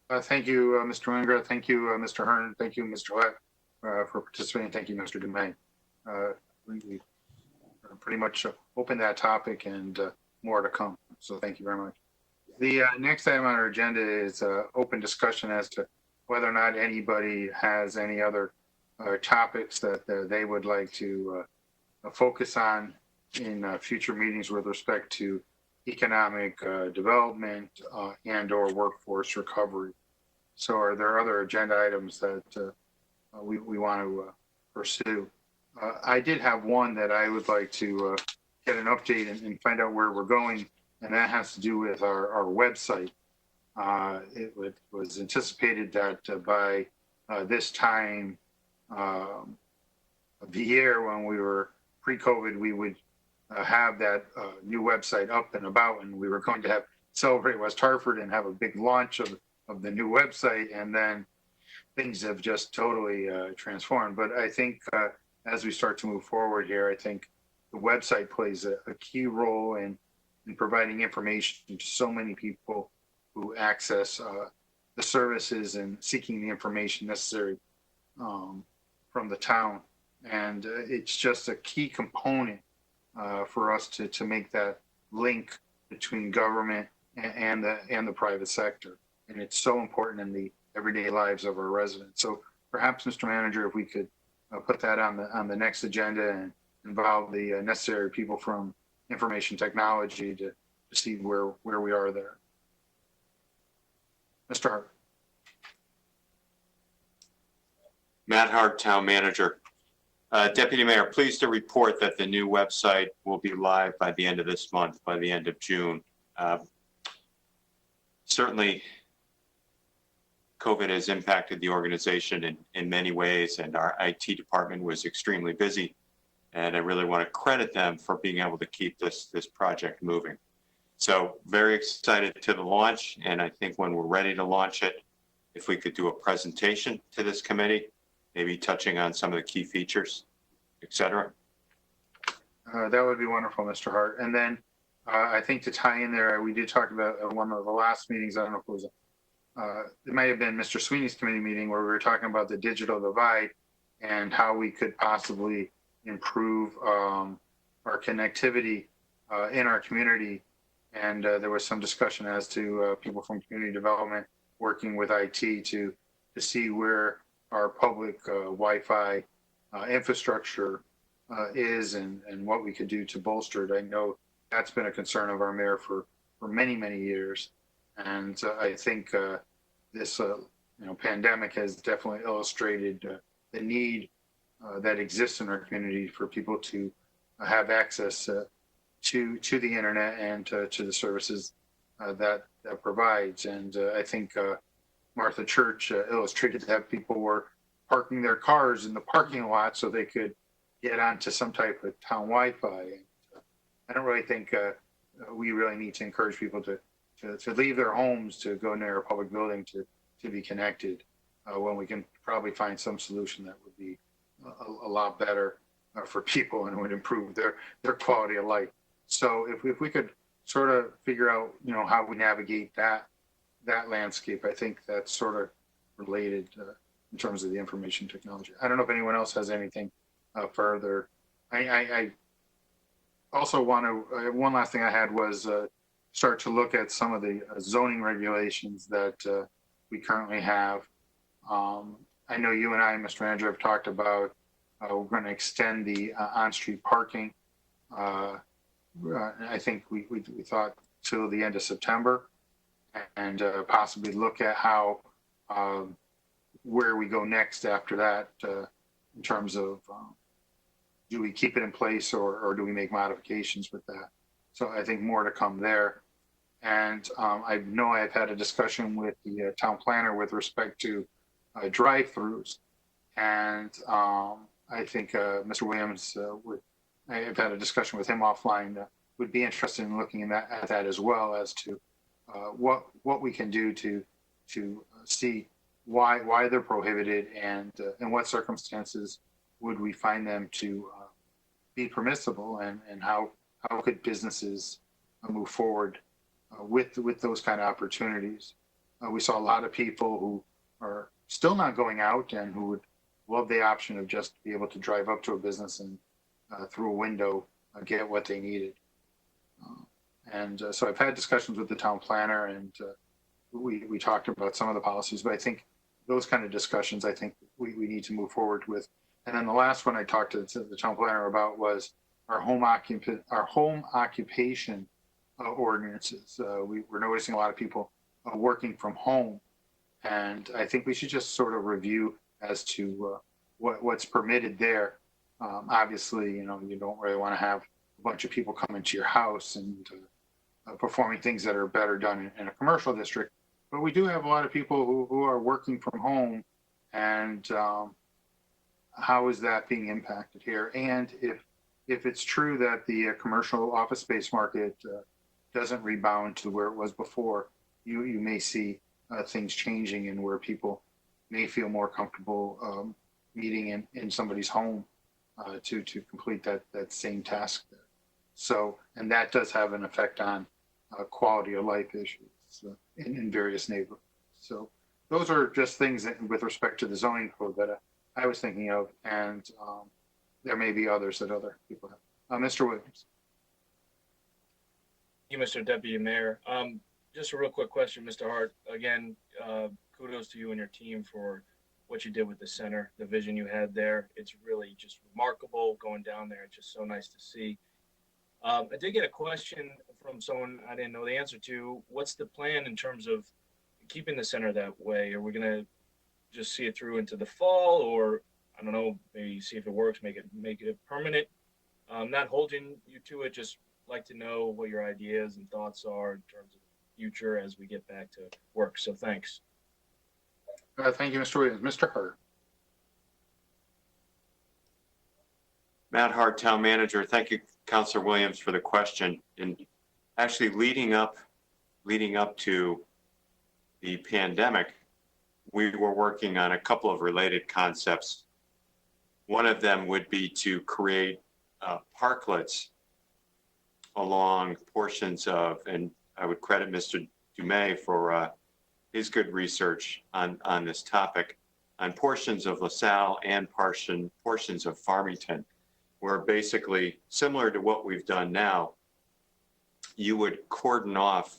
Thank you, Mr. Winograd. Thank you, Mr. Hearn. Thank you, Mr. Lett, for participating. Thank you, Mr. Dumaine. We pretty much opened that topic, and more to come. So thank you very much. The next item on our agenda is open discussion as to whether or not anybody has any other topics that they would like to focus on in future meetings with respect to economic development and or workforce recovery. So are there other agenda items that we want to pursue? I did have one that I would like to get an update and find out where we're going, and that has to do with our website. It was anticipated that by this time of the year, when we were pre-COVID, we would have that new website up and about, and we were going to have Celebrate West Hartford and have a big launch of the new website, and then things have just totally transformed. But I think as we start to move forward here, I think the website plays a key role in providing information to so many people who access the services and seeking the information necessary from the town. And it's just a key component for us to make that link between government and the private sector. And it's so important in the everyday lives of our residents. So perhaps, Mr. Manager, if we could put that on the next agenda and involve the necessary people from information technology to see where we are there. Mr. Hart. Matt Hart, Town Manager. Deputy Mayor, pleased to report that the new website will be live by the end of this month, by the end of June. Certainly, COVID has impacted the organization in many ways, and our IT department was extremely busy. And I really want to credit them for being able to keep this project moving. So very excited to the launch, and I think when we're ready to launch it, if we could do a presentation to this committee, maybe touching on some of the key features, et cetera. That would be wonderful, Mr. Hart. And then I think to tie in there, we did talk about one of the last meetings, I don't know if it was, it might have been Mr. Sweeney's committee meeting, where we were talking about the digital divide and how we could possibly improve our connectivity in our community. And there was some discussion as to people from community development working with IT to see where our public Wi-Fi infrastructure is and what we could do to bolster it. I know that's been a concern of our mayor for many, many years. And I think this pandemic has definitely illustrated the need that exists in our community for people to have access to the internet and to the services that provides. And I think Martha Church illustrated that people were parking their cars in the parking lot so they could get onto some type of town Wi-Fi. And I don't really think we really need to encourage people to leave their homes to go near a public building to be connected when we can probably find some solution that would be a lot better for people and would improve their quality of life. So if we could sort of figure out, how we navigate that landscape, I think that's sort of related in terms of the information technology. I don't know if anyone else has anything further. I also want to, one last thing I had was start to look at some of the zoning regulations that we currently have. I know you and I, Mr. Manager, have talked about we're going to extend the on-street parking. I think we thought till the end of September, and possibly look at how where we go next after that in terms of do we keep it in place or do we make modifications with that? So I think more to come there. And I know I've had a discussion with the town planner with respect to drive-throughs, and I think Mr. Williams I've had a discussion with him offline. Would be interested in looking at that as well, as to what we can do to see why they're prohibited and in what circumstances would we find them to be permissible, and how could businesses move forward with those kind of opportunities. We saw a lot of people who are still not going out and who would love the option of just be able to drive up to a business and through a window get what they needed. So I've had discussions with the town planner, and we talked about some of the policies, but I think those kind of discussions, I think we need to move forward with. And then the last one I talked to the town planner about was our home occupation ordinances. We're noticing a lot of people working from home, and I think we should just sort of review as to what's permitted there. Obviously, you don't really want to have a bunch of people come into your house and performing things that are better done in a commercial district. But we do have a lot of people who are working from home, and how is that being impacted here? And if it's true that the commercial office space market doesn't rebound to where it was before, you may see things changing and where people may feel more comfortable meeting in somebody's home to complete that same task there. So, and that does have an effect on quality of life issues in various neighborhoods. So those are just things that, with respect to the zoning code, that I was thinking of, and there may be others that other people have. Mr. Williams. Thank you, Mr. Deputy Mayor. Just a real quick question, Mr. Hart. Again, kudos to you and your team for what you did with the center, the vision you had there. It's really just remarkable going down there. It's just so nice to see. I did get a question from someone I didn't know the answer to. What's the plan in terms of keeping the center that way? Are we going to just see it through into the fall, or I don't know, maybe see if it works, make it permanent? Not holding you to it, just like to know what your ideas and thoughts are in terms of the future as we get back to work. So thanks. Thank you, Mr. Williams. Mr. Hart. Matt Hart, Town Manager. Thank you, Councillor Williams, for the question. And actually, leading up to the pandemic, we were working on a couple of related concepts. One of them would be to create parklets along portions of, and I would credit Mr. Dumais for his good research on this topic, on portions of LaSalle and portions of Farmington, where basically, similar to what we've done now, you would cordon off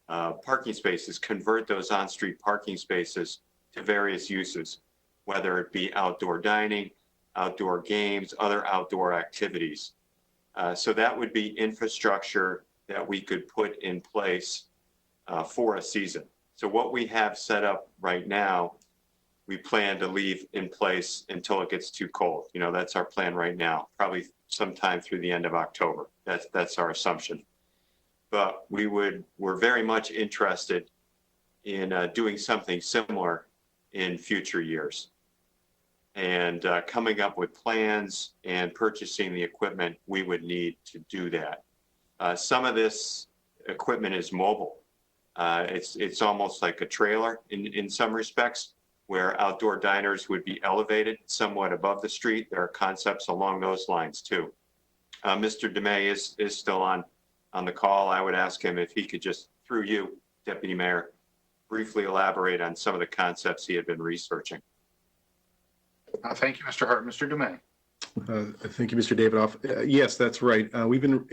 parking spaces, convert those on-street parking spaces to various uses, whether it be outdoor dining, outdoor games, other outdoor activities. So that would be infrastructure that we could put in place for a season. So what we have set up right now, we plan to leave in place until it gets too cold. That's our plan right now, probably sometime through the end of October. That's our assumption. But we're very much interested in doing something similar in future years, and coming up with plans and purchasing the equipment we would need to do that. Some of this equipment is mobile. It's almost like a trailer in some respects, where outdoor diners would be elevated somewhat above the street. There are concepts along those lines too. Mr. Dumais is still on the call. I would ask him if he could just, through you, Deputy Mayor, briefly elaborate on some of the concepts he had been researching. Thank you, Mr. Hart. Mr. Dumais. Thank you, Mr. Davidoff. Yes, that's right. We've been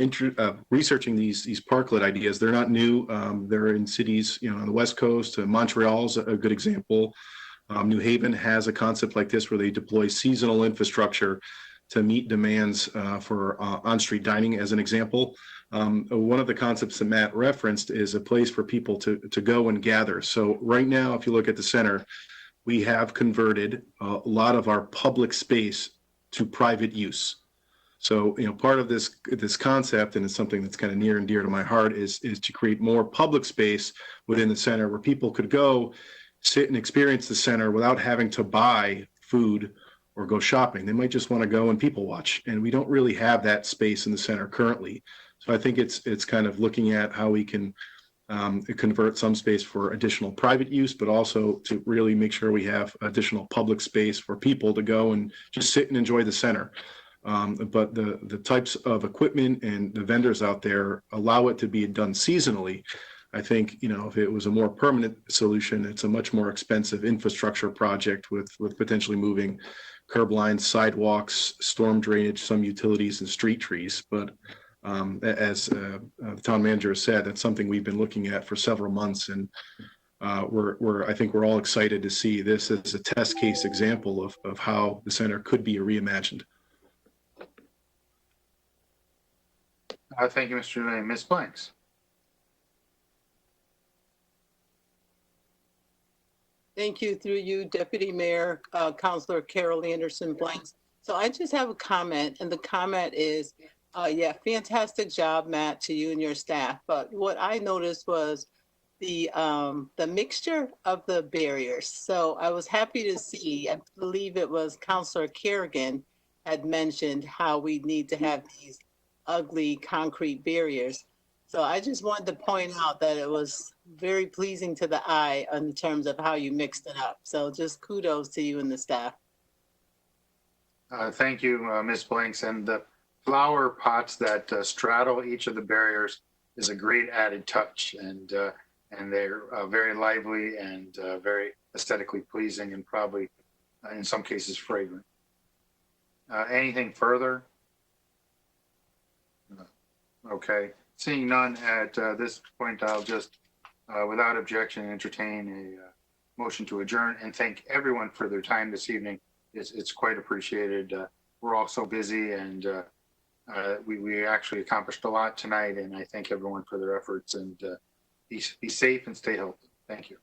researching these parklet ideas. They're not new. They're in cities, on the West Coast. Montreal's a good example. New Haven has a concept like this where they deploy seasonal infrastructure to meet demands for on-street dining, as an example. One of the concepts that Matt referenced is a place for people to go and gather. So right now, if you look at the center, we have converted a lot of our public space to private use. So, part of this concept, and it's something that's kind of near and dear to my heart, is to create more public space within the center where people could go sit and experience the center without having to buy food or go shopping. They might just want to go and people watch, and we don't really have that space in the center currently. So I think it's kind of looking at how we can convert some space for additional private use, but also to really make sure we have additional public space for people to go and just sit and enjoy the center. But the types of equipment and the vendors out there allow it to be done seasonally. I think, if it was a more permanent solution, it's a much more expensive infrastructure project with potentially moving curb lines, sidewalks, storm drainage, some utilities, and street trees. But as the town manager said, that's something we've been looking at for several months, and I think we're all excited to see this as a test case example of how the center could be reimagined. Thank you, Mr. Lane. Ms. Blanks. Thank you, through you, Deputy Mayor, Councilor Carol Anderson Blanks. So I just have a comment, and the comment is, yeah, fantastic job, Matt, to you and your staff. But what I noticed was the mixture of the barriers. So I was happy to see, I believe it was Councilor Kerrigan had mentioned how we need to have these ugly concrete barriers. So I just wanted to point out that it was very pleasing to the eye in terms of how you mixed it up. So just kudos to you and the staff. Thank you, Ms. Blanks. And the flower pots that straddle each of the barriers is a great added touch. And they're very lively and very aesthetically pleasing, and probably in some cases fragrant. Anything further? Okay. Seeing none at this point, I'll just, without objection, entertain a motion to adjourn, and thank everyone for their time this evening. It's quite appreciated. We're all so busy, and we actually accomplished a lot tonight, and I thank everyone for their efforts, and be safe and stay healthy. Thank you.